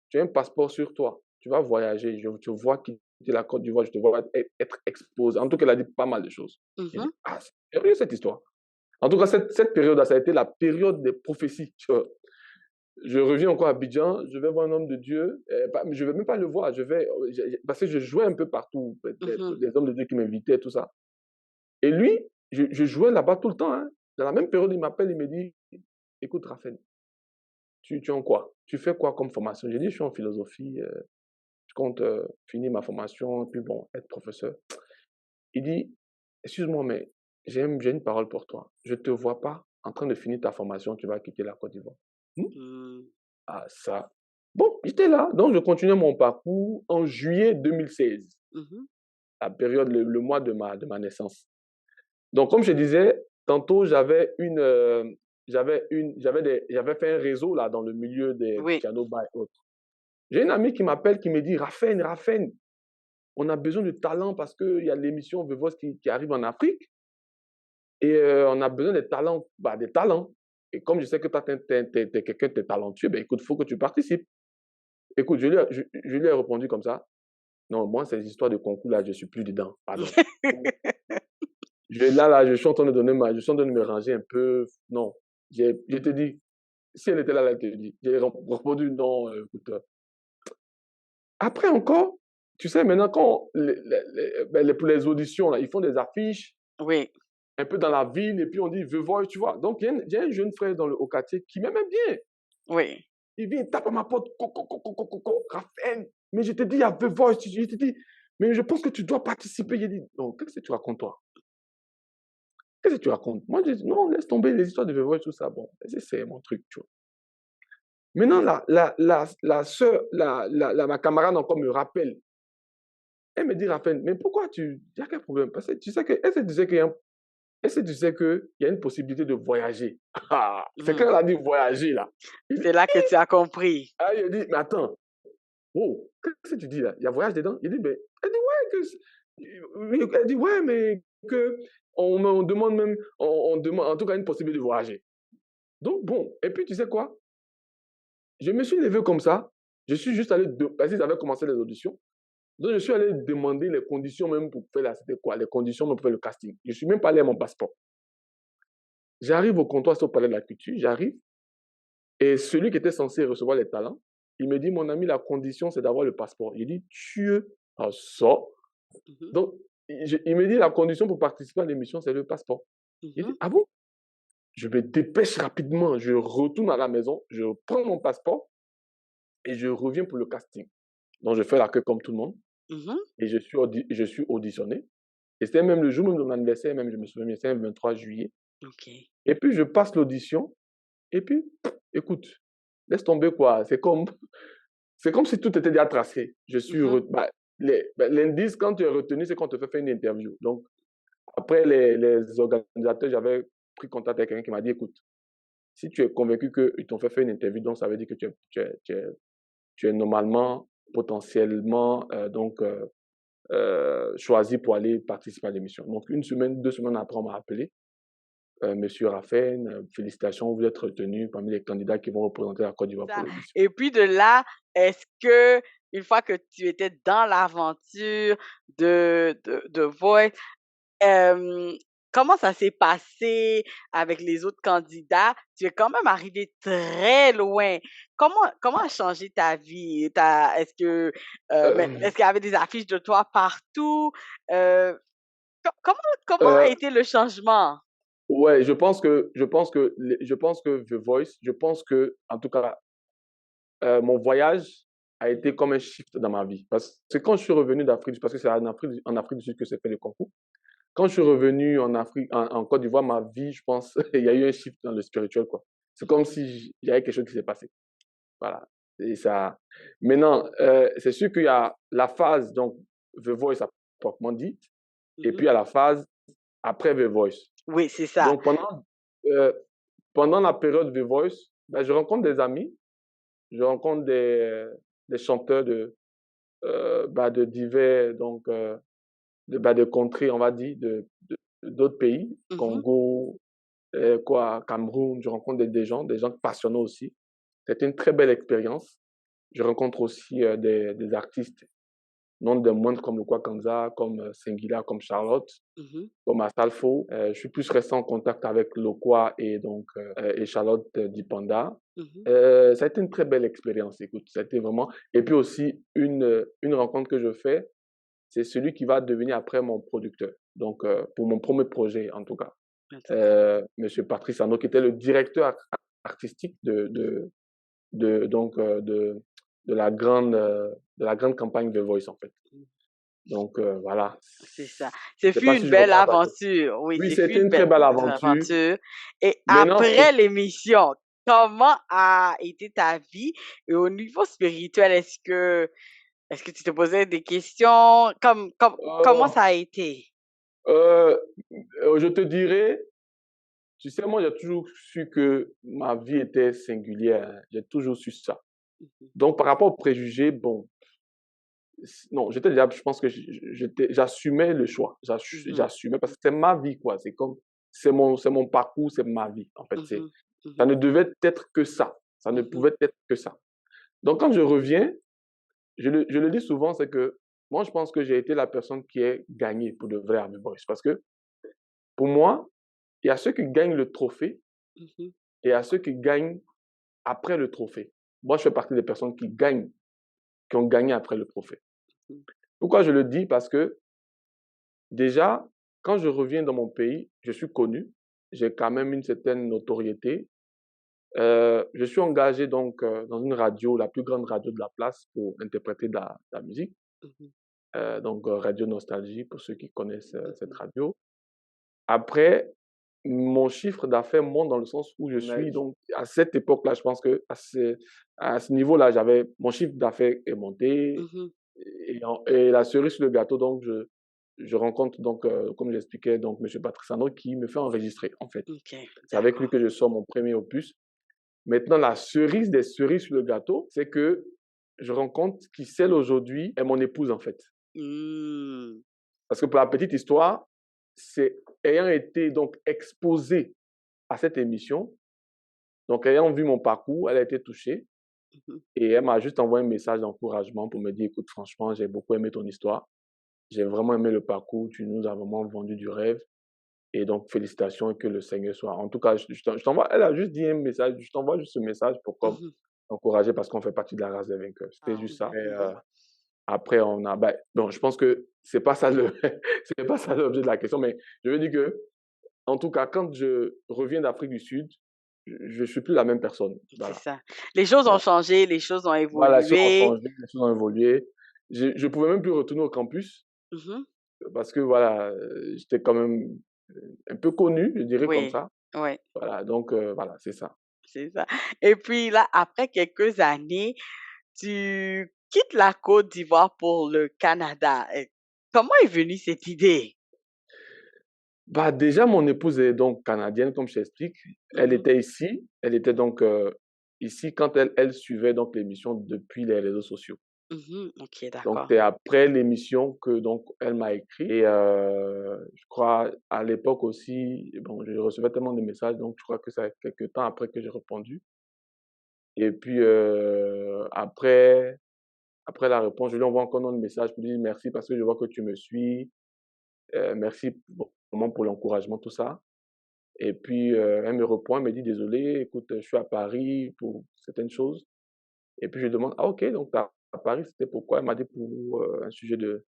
tu as un passeport sur toi. Tu vas voyager. Je te vois quitter la Côte d'Ivoire, je te vois être exposé. En tout cas, il a dit pas mal de choses. J'ai dit, Mhm. ah, c'est sérieux cette histoire. En tout cas, cette période-là, ça a été la période des prophéties. Tu vois. Je reviens encore à Abidjan, je vais voir un homme de Dieu, je ne vais même pas le voir, parce que je jouais un peu partout, Mhm. des hommes de Dieu qui m'invitaient, tout ça. Et lui, je jouais là-bas tout le temps. Hein. Dans la même période, il m'appelle, il me dit, écoute, Raphaël, tu es en quoi? Tu fais quoi comme formation? J'ai dit, je suis en philosophie, je compte finir ma formation, et puis bon, être professeur. Il dit, excuse-moi, mais j'ai une parole pour toi. Je ne te vois pas en train de finir ta formation, tu vas quitter la Côte d'Ivoire. Hmm? Mm. Ah, ça. Bon, j'étais là. Donc, je continuais mon parcours en juillet 2016, Mhm. la période, le mois de ma naissance. Donc, comme je disais, tantôt, j'avais fait un réseau là dans le milieu des Oui. piano bar et autres. J'ai une amie qui m'appelle, qui me dit, Raphaël, on a besoin de talent parce qu'il y a l'émission The Voice qui arrive en Afrique et on a besoin des talents, des talents. Et comme je sais que toi, tu es quelqu'un de talentueux, ben, écoute, il faut que tu participes. Écoute, je lui ai répondu comme ça. Non, moi, ces histoires de concours, là, je ne suis plus dedans. Pardon. Je suis en train je suis en train de me ranger un peu. Non. Je te dis, si elle était là, elle te dit. J'ai répondu non, écoute. Après encore, tu sais, maintenant, quand pour les auditions, là, ils font des affiches Oui. un peu dans la ville et puis on dit, veux voir, tu vois. Donc, il y a un jeune frère au quartier qui m'aimait bien. Oui. Il vient, il tape à ma porte, Raphaël, mais je te dis, il y a The Voice. Je te dis, mais je pense que tu dois participer. J'ai dit, non, qu'est-ce que tu racontes, toi? Qu'est-ce que tu racontes? Moi, je dis, non, laisse tomber les histoires de The Voice, tout ça. Bon, c'est mon truc, tu vois. Maintenant, la soeur, ma camarade encore me rappelle. Elle me dit, Raphaël, mais pourquoi il y a quel problème? Parce que tu sais que, est-ce que tu sais qu'il y a une possibilité de voyager? Ah, c'est quand Mhm. elle a dit voyager, là. C'est là que tu as compris. Il a dit, mais attends, oh, qu'est-ce que tu dis là? Il y a voyage dedans? Il dit, mais Elle dit, ouais, elle dit, ouais, mais que on demande même, on demande en tout cas une possibilité de voyager. Donc, bon, et puis tu sais quoi? Je me suis levé comme ça. Je suis juste allé, parce qu'ils avaient commencé les auditions. Donc, je suis allé demander les conditions même pour faire c'était quoi? Les conditions même pour faire le casting. Je ne suis même pas allé à mon passeport. J'arrive au comptoir, c'est au Palais de la Culture, j'arrive, et celui qui était censé recevoir les talents, il me dit, mon ami, la condition, c'est d'avoir le passeport. Il dit, tu en sors. Mhm. Donc, il me dit, la condition pour participer à l'émission, c'est le passeport. Il dit, Mhm. ah bon? Je me dépêche rapidement, je retourne à la maison, je prends mon passeport et je reviens pour le casting. Donc, je fais la queue comme tout le monde Mhm. et je suis auditionné. Et c'était même le jour même de mon anniversaire, même, je me souviens, c'était le 23 juillet. OK. Et puis, je passe l'audition et puis, écoute, laisse tomber quoi. C'est comme si tout était déjà tracé. Mhm. L'indice, quand tu es retenu, c'est qu'on te fait faire une interview. Donc, après, les organisateurs, j'avais pris contact avec quelqu'un qui m'a dit, écoute, si tu es convaincu qu'ils t'ont fait faire une interview, donc ça veut dire que tu es normalement, potentiellement, choisi pour aller participer à l'émission. Donc, une semaine, 2 semaines après, on m'a appelé. Monsieur Raphaël, félicitations, vous êtes retenu parmi les candidats qui vont représenter la Côte d'Ivoire pour Ça. l'émission. Et puis de là, est-ce que une fois que tu étais dans l'aventure de Voice, Hem, comment ça s'est passé avec les autres candidats? Tu es quand même arrivé très loin. Comment a changé ta vie? Est-ce que, Euh, est-ce qu'il y avait des affiches de toi partout? Heu, comment a euh, été le changement? ouais, je pense que The Voice, je pense que, en tout cas, mon voyage a été Mmh. comme un shift dans ma vie. Parce que quand je suis revenu d'Afrique, parce que c'est en Afrique du Sud que s'est fait le concours. Quand je suis revenu en Afrique, en Côte d'Ivoire, ma vie, je pense, il y a eu un shift dans le spirituel, quoi. C'est comme si il y avait quelque chose qui s'est passé. Voilà. Et ça. Maintenant, c'est sûr qu'il y a la phase, donc, The Voice à proprement dit, et Mmh. puis il y a la phase après The Voice. Oui, c'est ça. Donc, euh, pendant la période The Voice, ben, je rencontre des amis, je rencontre des chanteurs de divers, donc, de contrées, on va dire, d'autres pays, Mmh. Congo, Cameroun, je rencontre des gens passionnés aussi. C'était une très belle expérience. Je rencontre aussi des artistes, non des moindres comme le Kwakanza, comme Singila, comme Charlotte, Mmh. comme Astalfo. Je suis plus resté en contact avec Lokwa et donc et Charlotte Dipanda. Mmh. Ça a été une très belle expérience, écoute, ça a été vraiment. Et puis aussi, une rencontre que je fais, c'est celui qui va devenir après mon producteur. Donc, pour mon premier projet, en tout cas. Monsieur Patrice Arnaud, qui était le directeur artistique donc, de la grande campagne The Voice, en fait. Donc, voilà. C'est ça. Je Ce ne sais fut pas une si je belle réponds à ta question. aventure. Oui, Oui, ce fut c'était une une très belle belle aventure. aventure. Et Maintenant, après l'émission, comment a été ta vie? Et au niveau spirituel, est-ce que tu te posais des questions? Comment ça euh, a été? euh, je te dirais, tu sais, moi, j'ai toujours su que ma vie était singulière, hein. J'ai toujours su ça. Mhm, Donc, par rapport aux préjugés, bon, non, j'étais déjà, je pense que j'assumais le choix. mhm, J'assumais parce que c'est ma vie, quoi. C'est comme, c'est mon parcours, c'est ma vie. En fait, mhm, ça mhm, ne devait être que ça. Ça ne mhm, pouvait être que ça. Donc, quand je reviens, je le dis souvent, c'est que moi, je pense que j'ai été la personne qui est gagnée pour de vrai à The Voice. Parce que pour moi, il y a ceux qui gagnent le trophée mhm, et il y a ceux qui gagnent après le trophée. Moi, je fais partie des personnes qui ont gagné après le trophée. mhm, Pourquoi je le dis? Parce que déjà, quand je reviens dans mon pays, je suis connu, j'ai quand même une certaine notoriété. Je suis engagé donc dans une radio, la plus grande radio de la place, pour interpréter de la musique. mhm, Donc Radio Nostalgie, pour ceux qui connaissent cette mhm. radio. Après, mon chiffre d'affaires monte dans le sens où je Mais suis donc à cette époque-là, je pense que à ce niveau-là, mon chiffre d'affaires est monté mhm, et la cerise sur le gâteau, donc je rencontre donc, comme j'expliquais, donc Monsieur Patrice Arnaud qui me fait enregistrer en fait. OK, C'est avec lui d'accord. que je sors mon premier opus. Maintenant, la cerise des cerises sur le gâteau, c'est que je rencontre qui, celle aujourd'hui, est mon épouse en fait. Mmh. Parce que pour la petite histoire, c'est ayant été donc exposé à cette émission, donc ayant vu mon parcours, elle a été touchée Mmh. et elle m'a juste envoyé un message d'encouragement pour me dire, écoute, franchement, j'ai beaucoup aimé ton histoire. J'ai vraiment aimé le parcours. Tu nous as vraiment vendu du rêve. Et donc, félicitations et que le Seigneur soit. En tout cas, je t'envoie, elle a juste dit un message. Je t'envoie juste ce message pour comme Mmh. encourager parce qu'on fait partie de la race des vainqueurs. C'était Ah juste ça. oui. Et, après, on a, ben, bon, je pense que c'est pas ça le, c'est pas ça l'objet de la question, mais je veux dire que, en tout cas, quand je reviens d'Afrique du Sud, je suis plus la même personne. C'est Voilà. ça. Les choses ont Voilà. changé, les choses ont Voilà, les choses ont évolué. changé, les choses ont évolué. Je pouvais même plus retourner au campus Mmh. parce que voilà, j'étais quand même un peu connu, je dirais comme Oui, ça. oui, Voilà, donc voilà, c'est ça. c'est ça. Et puis là, après quelques années, tu quittes la Côte d'Ivoire pour le Canada. Comment est venue cette idée? Bah, déjà, mon épouse est donc canadienne, comme je t'explique. Elle Mmh. était ici. Elle était donc ici quand elle suivait donc l'émission depuis les réseaux sociaux. Mmh. OK, Donc, d'accord. c'est après l'émission que donc elle m'a écrit. Et je crois à l'époque aussi, bon, je recevais tellement de messages, donc je crois que c'est quelques temps après que j'ai répondu. Et puis après la réponse, je lui envoie encore un message pour lui dire merci parce que je vois que tu me suis. Merci vraiment pour l'encouragement, tout ça. Et puis, elle me répond, elle me dit: «Désolé, écoute, je suis à Paris pour certaines choses». Et puis je lui demande: «Ah OK, donc tu à Paris, c'était pourquoi?» Elle m'a dit: «Pour, un sujet de,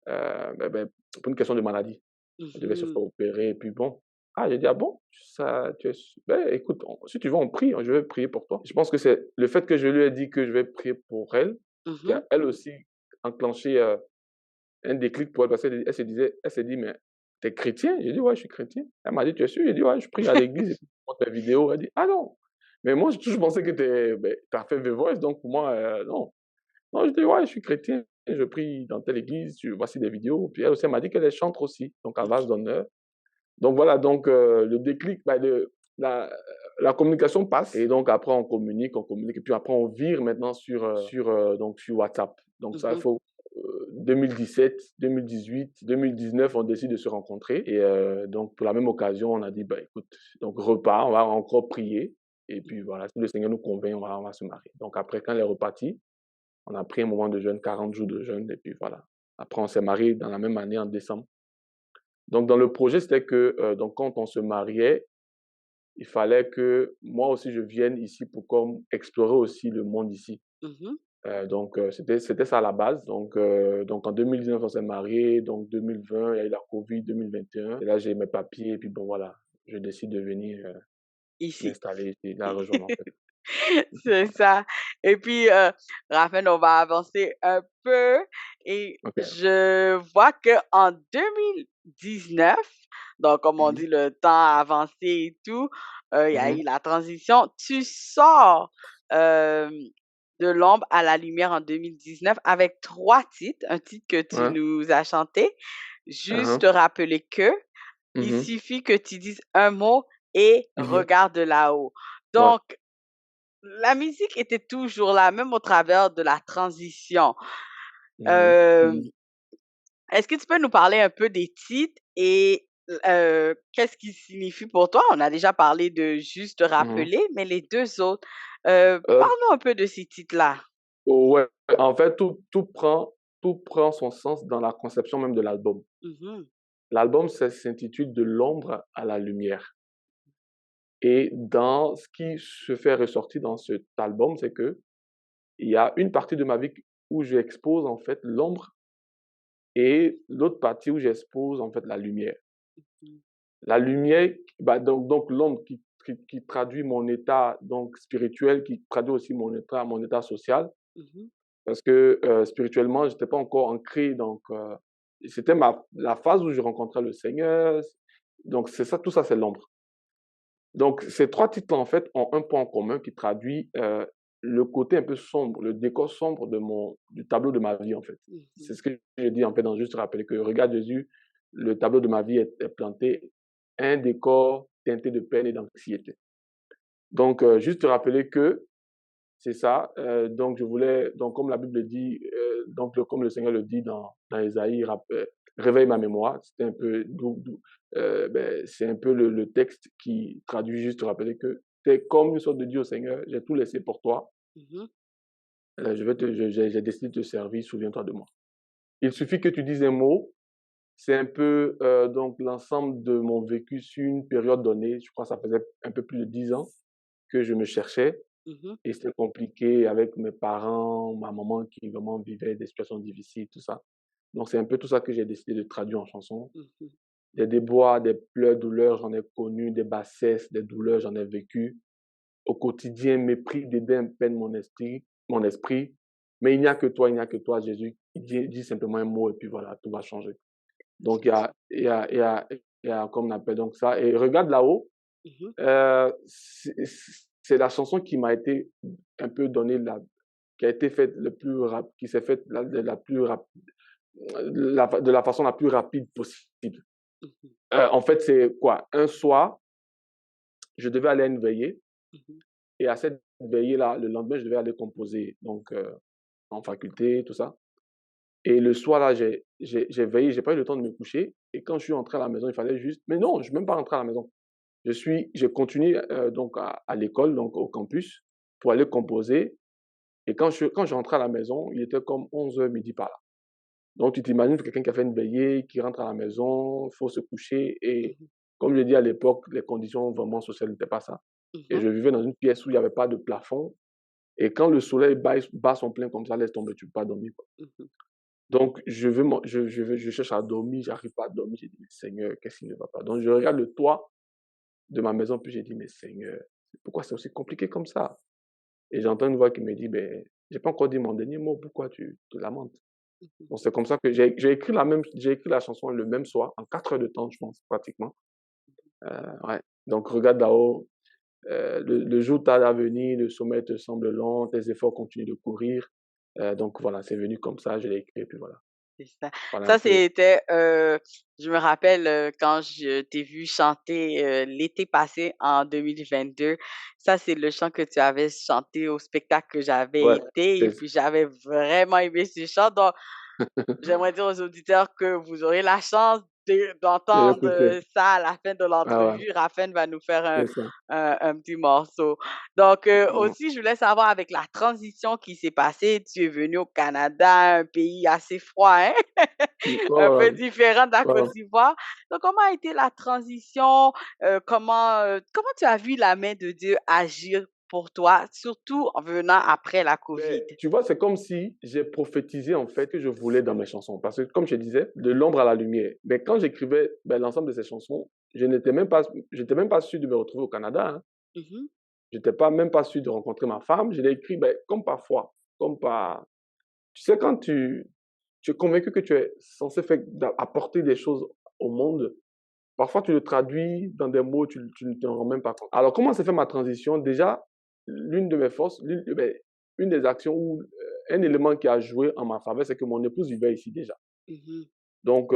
pour une question de maladie». Elle devait se Mmh. faire opérer et puis bon. Ah, j'ai dit: «Ah bon? Ça tu es su ben écoute, on si tu veux, on prie, je vais prier pour toi». Je pense que c'est le fait que je lui ai dit que je vais prier pour elle, qui Mmh. a elle aussi enclenché, un déclic pour elle parce elle s'est dit: «Mais tu es chrétien?» J'ai dit: «Ouais, je suis chrétien». Elle m'a dit: «Tu es sûr?» J'ai dit: «Ouais, je prie à l'église et puis je montre mes vidéos». Elle dit: «Ah non, mais moi j'ai toujours pensé que tu as fait The Voice donc pour moi, non». Non, je dis: «Ouais, je suis chrétien, je prie dans telle église, voici des vidéos». Puis elle aussi, elle m'a dit qu'elle est chantre aussi, donc à vase OK. d'honneur. Donc voilà, donc le déclic, bah, la la communication passe et donc après on communique et puis après on vire maintenant donc sur WhatsApp. Donc ça, il Mmh. faut, 2017, 2018, 2019, on décide de se rencontrer et donc pour la même occasion, on a dit: «Bah, écoute, donc repas, on va encore prier et puis voilà, si le Seigneur nous convainc, on va se marier». Donc après quand elle est repartie, on a pris un moment de jeûne, 40 jours de jeûne et puis voilà. Après on s'est mariés dans la même année en décembre. Donc dans le projet, c'était que, donc quand on se mariait, il fallait que moi aussi je vienne ici pour comme explorer aussi le monde ici. Mmh. Donc c'était ça à la base. Donc en 2019 on s'est mariés, donc 2020 il y a eu la Covid, 2021 et là j'ai mes papiers et puis bon voilà, je décide de venir, Ici. m'installer ici, la rejoindre en fait. C'est ça. Et puis, Raphaël, on va avancer un peu et OK. je vois qu'en 2019, donc comme on Mmh. dit, le temps a avancé et tout, il y a Mmh. eu la transition. Tu sors, hem, de l'ombre à la lumière en 2019 avec 3 titres. Un titre que tu Ouais. nous as chanté, Hein, «Juste hein. te rappeler que», «Il Mmh. suffit que tu dises un mot» et Mmh. «Regarde de là-haut». Ouais. Donc la musique était toujours là, même au travers de la transition. Mmh. Hem, Mmh. Est-ce que tu peux nous parler un peu des titres et qu'est-ce qu'ils signifient pour toi? On a déjà parlé de «Juste te Mmh. rappeler», mais les 2 autres, Heu, parle-nous un peu de ces titres-là. ouais, en fait tout prend son sens dans la conception même de l'album. Mmh. L'album s'intitule «De l'ombre à la lumière» et dans ce qui se fait ressortir dans cet album, c'est que il y a une partie de ma vie où j'expose en fait l'ombre et l'autre partie où j'expose en fait la lumière. Mmh. La lumière, bah, donc l'ombre qui traduit mon état donc spirituel, qui traduit aussi mon état social. Mmh. Parce que, spirituellement, j'étais pas encore ancré donc c'était la phase où je rencontrais le Seigneur, donc c'est ça, tout ça, c'est l'ombre. Donc ces 3 titres en fait, ont un point en commun qui traduit, le côté un peu sombre, le décor sombre du tableau de ma vie, en fait. C'est Mmh. ce que je dis, en fait, dans Juste rappeler que: «Regarde Jésus, le tableau de ma vie est planté, un décor teinté de peine et d'anxiété». Donc juste rappeler que c'est ça. Donc, je voulais, donc, comme la Bible dit, donc, comme le Seigneur le dit dans Ésaïe, réveille ma mémoire. C'était un peu, c'est un peu le texte qui traduit juste, rappeler que t'es comme une sorte de Dieu au Seigneur, j'ai tout laissé pour toi. Mhm, J'ai décidé de te servir, souviens-toi de moi. Il suffit que tu dises un mot, c'est un peu donc l'ensemble de mon vécu sur une période donnée. Je crois que ça faisait un peu plus de 10 ans que je me cherchais. mhm, Et c'était compliqué avec mes parents, ma maman qui vraiment vivait des situations difficiles, tout ça. Donc, c'est un peu tout ça que j'ai décidé de traduire en chanson. mhm. Des déboires, des pleurs, douleurs, j'en ai connu, des bassesses, des douleurs, j'en ai vécu. Au quotidien, mépris, dédain, peine, mon esprit. Mais il n'y a que toi, il n'y a que toi, Jésus. Il dit simplement un mot et puis voilà, tout va changer. Donc, comme on appelle donc ça. Et regarde là-haut, Mhm. c'est la chanson qui m'a été un peu donnée, qui a été faite le plus rapide, qui s'est faite la plus rapide, de la façon la plus rapide possible. Mhm, En fait, c'est quoi? Un soir, je devais aller à une veillée, mhm, et à cette veillée-là, le lendemain, je devais aller composer, donc en faculté, tout ça. Et le soir, là, j'ai veillé, j'ai pas eu le temps de me coucher. Et quand je suis rentré à la maison, il fallait juste. Mais non, je suis même pas rentré à la maison. J'ai continué donc à l'école, donc au campus, pour aller composer. Et quand je rentrais à la maison, il était comme 11 heures midi par là. Donc, tu t'imagines quelqu'un qui a fait une veillée, qui rentre à la maison, il faut se coucher. Et mhm, comme je dis à l'époque, les conditions vraiment sociales n'étaient pas ça. Et mhm, je vivais dans une pièce où il n'y avait pas de plafond. Et quand le soleil bat son plein comme ça, laisse tomber, tu ne peux pas dormir, quoi. mhm, Donc, je cherche à dormir, j'arrive pas à dormir. J'ai dit, mais Seigneur, qu'est-ce qui ne va pas? Donc, je regarde le toit de ma maison, puis j'ai dit, mais Seigneur, pourquoi c'est aussi compliqué comme ça? Et j'entends une voix qui me dit, ben, j'ai pas encore dit mon dernier mot, pourquoi tu te lamentes? mhm. Donc, c'est comme ça que j'ai écrit la chanson le même soir, en 4 heures de temps, je pense, pratiquement. Ouais. Donc, regarde là-haut, le jour tarde à venir, le sommet te semble long, tes efforts continuent de courir. Donc, voilà, c'est venu comme ça, je l'ai écrit, et puis voilà. C'est ça. Voilà un Ça, peu. c'était, je me rappelle, quand je t'ai vu chanter, l'été passé en 2022. Ça, c'est le chant que tu avais chanté au spectacle que j'avais Ouais, été et c'est puis j'avais vraiment aimé ce chant. Donc, j'aimerais dire aux auditeurs que vous aurez la chance d'entendre écoutez, ça à la fin de ah ouais, l'entrevue. Raphaël va nous faire c'est ça. un petit morceau. Donc, Mmh. aussi, je voulais savoir avec la transition qui s'est passée, tu es venu au Canada, un pays assez froid, hein? Un Oh, peu différent de la ouais, Côte ouais. d'Ivoire. Donc, comment a été la transition? Comment tu as vu la main de Dieu agir pour toi, surtout en venant après la Ben, COVID? tu vois, c'est comme si j'ai prophétisé en fait que je voulais dans mes chansons. Parce que, comme je disais, de l'ombre à la lumière. Mais quand j'écrivais l'ensemble de ces chansons, j'étais même pas sûr de me retrouver au Canada, hein. Mhm, J'étais pas même pas sûr de rencontrer ma femme. Je l'ai écrit comme parfois, comme par. Tu sais, quand tu es convaincu que tu es censé faire, apporter des choses au monde, parfois tu le traduis dans des mots, tu ne t'en rends même pas compte. Alors, comment s'est fait ma transition? Déjà, l'une de mes forces, une des actions ou un élément qui a joué en ma faveur, c'est que mon épouse vivait ici déjà. mhm, Donc,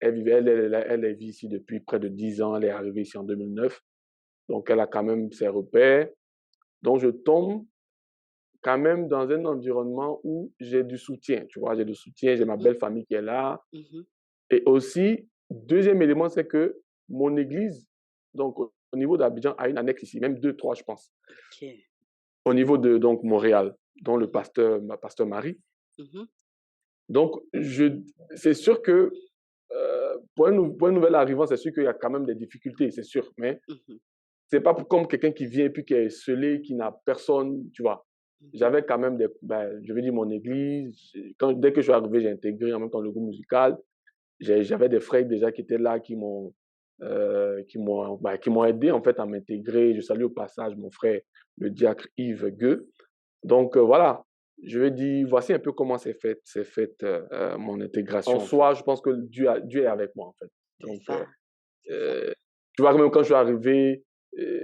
elle vit ici depuis près de 10 ans. Elle est arrivée ici en 2009. Donc, elle a quand même ses repères. Donc, je tombe quand même dans un environnement où j'ai du soutien. Tu vois, j'ai du soutien, j'ai ma mhm, belle famille qui est là. mhm. Et aussi, deuxième élément, c'est que mon église, donc au niveau d'Abidjan, a une annexe ici, même deux, trois, je pense, OK. au niveau de donc Montréal, dont le Mhm, pasteur, ma pasteur Marie. mhm, Donc, c'est sûr que pour un nouvel arrivant, c'est sûr qu'il y a quand même des difficultés, c'est sûr. Mais mhm, c'est pas comme quelqu'un qui vient et puis qui est scellé, qui n'a personne, tu vois. mhm. J'avais quand même je vais dire mon église. Dès que je suis arrivé, j'ai intégré en même temps le groupe musical. J'avais des frères déjà qui étaient là, qui m'ont aidé en fait à m'intégrer. Je salue au passage mon frère, le diacre Yves Gueux. Donc voilà, je vais dire, voici un peu comment s'est faite mon intégration. En soi, je pense que Dieu est avec moi en fait. C'est Donc, ça, c'est ça. euh, tu vois, même quand je suis arrivé,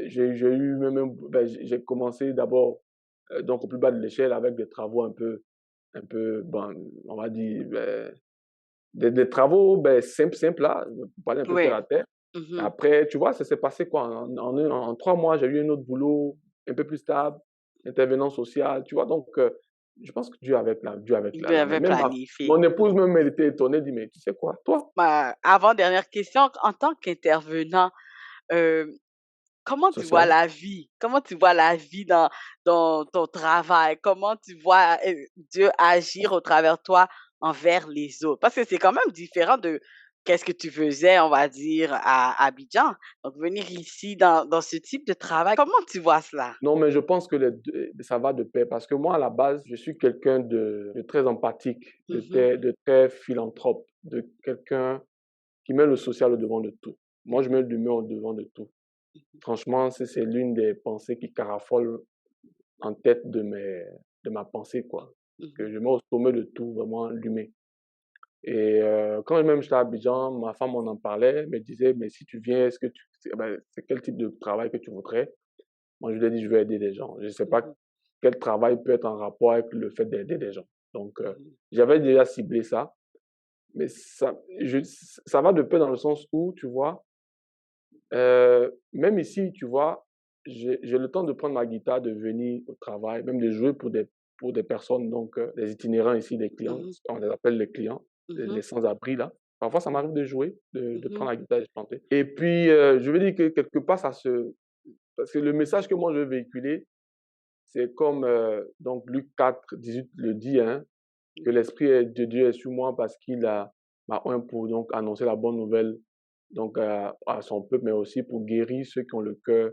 j'ai eu même, j'ai commencé d'abord donc au plus bas de l'échelle avec des travaux un peu, bon, on va dire, des travaux simples, simples là, pour parler un peu terre Oui. à terre. Mhm, Après, tu vois, ça s'est passé quoi? En 3 mois, j'ai eu un autre boulot un peu plus stable. intervenant social, tu vois. Donc, je pense que Dieu avait Il la main. avait Même planifié. mon épouse, même, elle était étonnée, elle dit, mais tu sais quoi, toi, Avant-dernière question, en tant qu'intervenant, euh, comment tu vois social, la vie? Comment tu vois la vie dans ton travail? Comment tu vois Dieu agir au travers de toi envers les autres? Parce que c'est quand même différent de qu'est-ce que tu faisais, on va dire, à Abidjan. Donc, venir ici dans ce type de travail, comment tu vois cela? non, mais je pense que ça va de pair parce que moi, à la base, je suis quelqu'un de très empathique, Mhm, de très philanthrope, de quelqu'un qui met le social au devant de tout. Moi, je mets l'humain au devant de tout. Franchement, c'est l'une des pensées qui carafole en tête de ma pensée, quoi. Que mhm, je mets au sommet de tout, vraiment, l'humain. Et quand même j'étais à Abidjan, ma femme on en parlait, elle me disait, mais si tu viens, c'est quel type de travail que tu voudrais? Moi, je lui ai dit, je veux aider des gens. Je ne sais pas mhm, quel travail peut être en rapport avec le fait d'aider des gens. Donc, mhm, j'avais déjà ciblé ça, mais ça va de pair dans le sens où, tu vois, même ici, tu vois, j'ai le temps de prendre ma guitare, de venir au travail, même de jouer pour des personnes, donc des itinérants ici, des clients, mhm, on les appelle les clients, mhm, les sans-abri là. Parfois, ça m'arrive de jouer, de mhm, prendre la guitare et de chanter. Et puis, je veux dire que quelque part, parce que le message que moi je veux véhiculer, c'est comme donc Luc 4, 18 le dit, hein, que mhm. l'Esprit de Dieu est sur moi parce qu'il m'a oint pour donc annoncer la bonne nouvelle donc à son peuple, mais aussi pour guérir ceux qui ont le cœur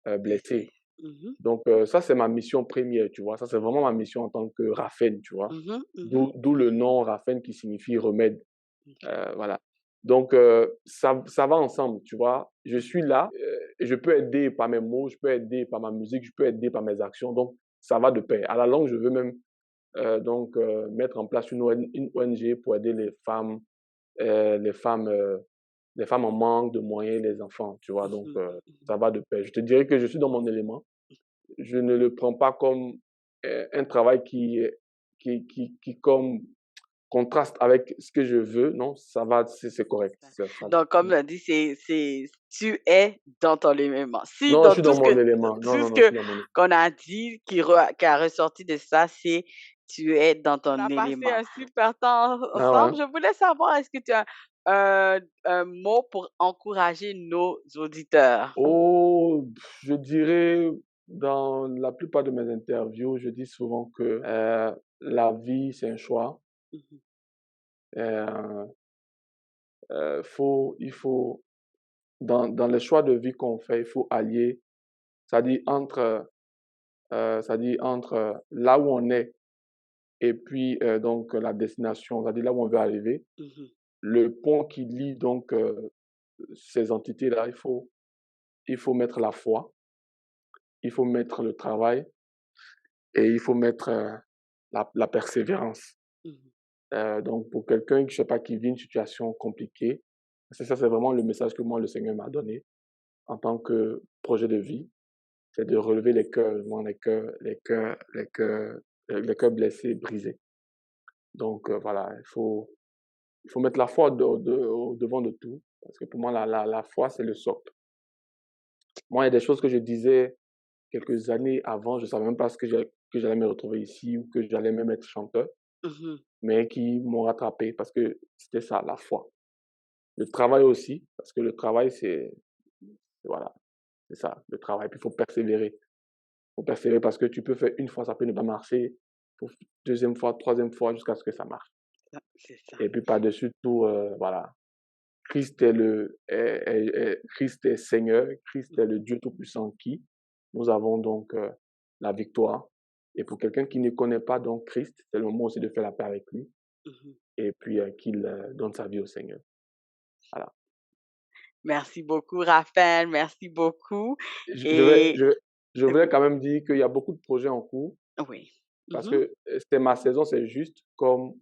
Blessé. blessé. Mhm, Donc ça, c'est ma mission première, tu vois. Ça, c'est vraiment ma mission en tant que Raphaël, tu vois. mhm, mhm. D'où le nom Raphaël qui signifie remède. OK. Voilà. Donc ça va ensemble, tu vois. Je suis là, et je peux aider par mes mots, je peux aider par ma musique, je peux aider par mes actions. Donc ça va de pair. À la longue, je veux même mettre en place une ONG pour aider euh, les femmes, euh, les femmes en manque de moyens, les enfants, tu vois. Donc, Mhm, mhm. ça va de pair. Je te dirais que je suis dans mon élément. Je ne le prends pas comme un travail qui comme contraste avec ce que je veux. Non, ça va, c'est correct. Donc, comme on dit, tu es dans ton élément. Si Non, je dans suis dans mon élément. Non, tout non, ce non, je suis dans mon élément. qu'on a dit, qui a ressorti de ça, c'est tu es dans ton élément. On a passé un super temps Ah ouais. ensemble. Je voulais savoir, est-ce que tu as un mot pour encourager nos auditeurs? Oh, je dirais, dans la plupart de mes interviews, je dis souvent que la vie, c'est un choix. Mhm, Euh, il faut, dans les choix de vie qu'on fait, il faut allier, c'est-à-dire entre là où on est et puis donc la destination, c'est-à-dire là où on veut arriver, mhm, le pont qui lie donc ces entités-là, il faut mettre la foi, il faut mettre le travail et il faut mettre la persévérance. mhm. Donc pour quelqu'un, je sais pas, qui vit une situation compliquée, c'est vraiment le message que moi, le Seigneur m'a donné en tant que projet de vie. C'est de relever les cœurs, vraiment les cœurs blessés, brisés. Donc voilà, il faut mettre la foi au devant de tout, parce que pour moi, la foi, c'est le socle. Moi, il y a des choses que je disais quelques années avant, je ne savais même pas que j'allais me retrouver ici ou que j'allais même être chanteur, Mhm. mais qui m'ont rattrapé parce que c'était ça, la foi. Le travail aussi, parce que le travail, voilà, c'est ça, le travail. Puis il faut persévérer. Il faut persévérer parce que tu peux faire une fois, ça peut ne pas marcher. Pour deuxième fois, troisième fois, jusqu'à ce que ça marche. C'est ça. Et puis par-dessus tout, voilà, Christ est Seigneur, Christ est le Dieu Tout-Puissant qui, nous avons donc la victoire. Et pour quelqu'un qui ne connaît pas donc Christ, c'est le moment aussi de faire la paix avec lui Mhm. et puis qu'il donne sa vie au Seigneur. Voilà. Merci beaucoup, Raphaël. Merci beaucoup. Je, je vais, Et je, je voulais oui, quand même dire qu'il y a beaucoup de projets en cours oui. parce Mhm. que c'est ma saison, c'est juste comme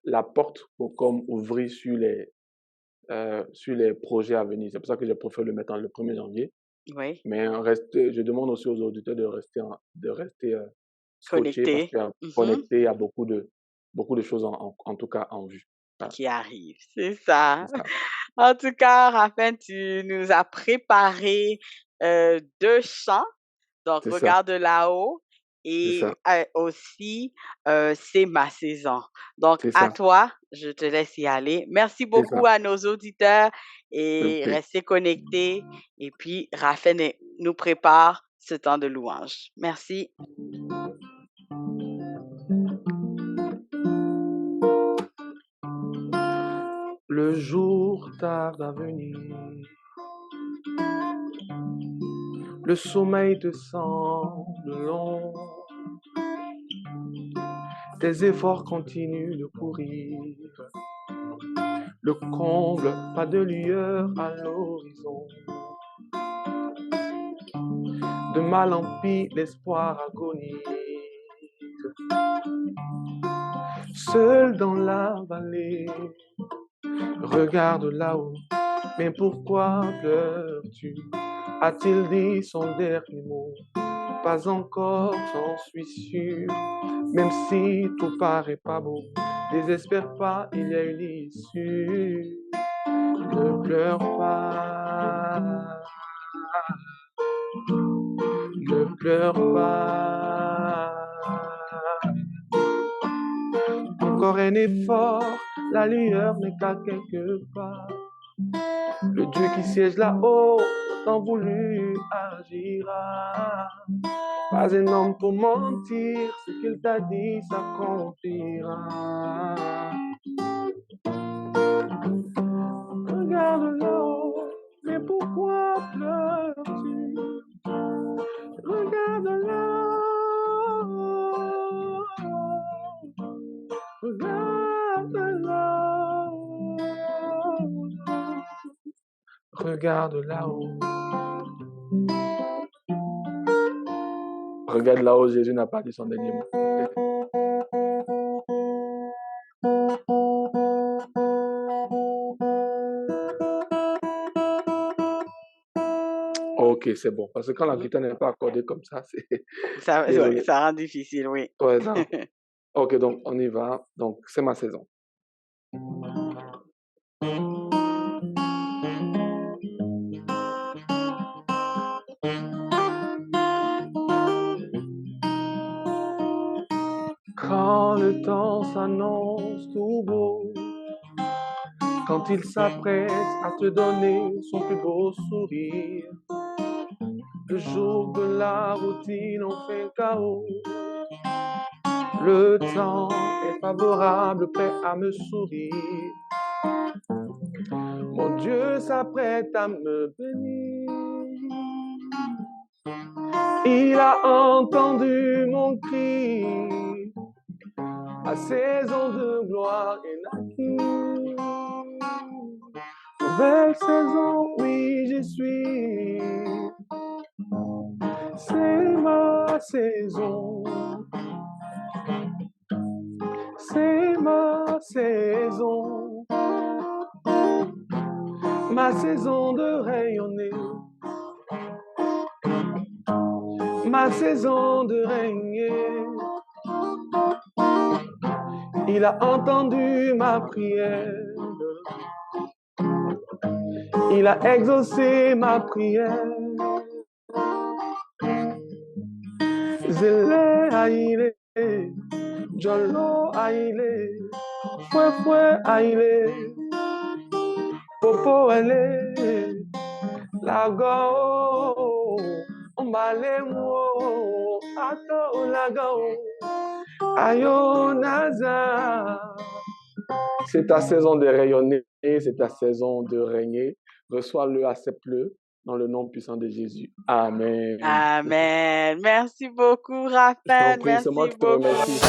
la porte pour comme ouvrir sur les projets à venir. C'est pour ça que je préfère le mettre le 1er janvier. Oui, Mais je demande aussi aux auditeurs de rester scotchés parce connecté. qu'il y a Mhm. connecté, il y a beaucoup de choses en tout cas en vue. Voilà, Qui arrive, c'est ça. c'est ça. En tout cas, Raphaël, tu nous as préparé 2 chants. Donc, C'est ça. Regarde là-haut et ça, aussi, c'est ma saison. Donc c'est à ça, toi, je te laisse y aller. Merci c'est ça. beaucoup à nos auditeurs et OK. restez connectés et puis Raphaël nous prépare ce temps de louange. Merci. Le jour tarde à venir, le sommeil te semble long, tes efforts continuent de courir, le comble, pas de lueur à l'horizon. De mal en pis, l'espoir agonise. Seul dans la vallée, regarde là-haut, mais pourquoi pleures-tu? A-t-il dit son dernier mot? Pas encore, j'en suis sûr. Même si tout paraît pas beau, désespère pas, il y a une issue. Ne pleure pas, ne pleure pas. Encore un effort, la lueur n'est qu'à quelque part. Le Dieu qui siège là-haut, tant voulu agira. Pas un homme pour mentir, ce qu'il t'a dit s'accomplira. Regarde là-haut, mais pourquoi pleures-tu? Regarde là-haut, regarde là-haut, regarde là-haut. Regarde là-haut, Jésus n'a pas dit son dernier mot. Ok, c'est bon. Parce que quand la guitare n'est pas accordée comme ça, c'est... Ça, ouais, Désolé. ça rend difficile, oui. Ouais, ça. Ok, donc on y va. Donc, c'est ma saison. Quand le temps s'annonce tout beau, quand il s'apprête à te donner son plus beau sourire, le jour de la routine en fait chaos. Le temps est favorable, prêt à me sourire. Mon Dieu s'apprête à me bénir. Il a entendu mon cri. Ma saison de gloire est naquie. Nouvelle saison, oui, j'y suis. C'est ma saison. C'est ma saison. Ma saison de rayonner. Ma saison de régner. Il a entendu ma prière. Il a exaucé ma prière. Zélé aïlé, Jolo aïlé, Foué aïlé, Popo aïlé, Lagao, Ombalemo, Ato Lagao, Ayo Naza. C'est ta saison de rayonner, c'est ta saison de régner. Reçois-le, accepte-le dans le nom puissant de Jésus. Amen. Amen. Merci beaucoup, Je t'en Raphaël. prie, c'est moi Merci qui te beaucoup. remercie.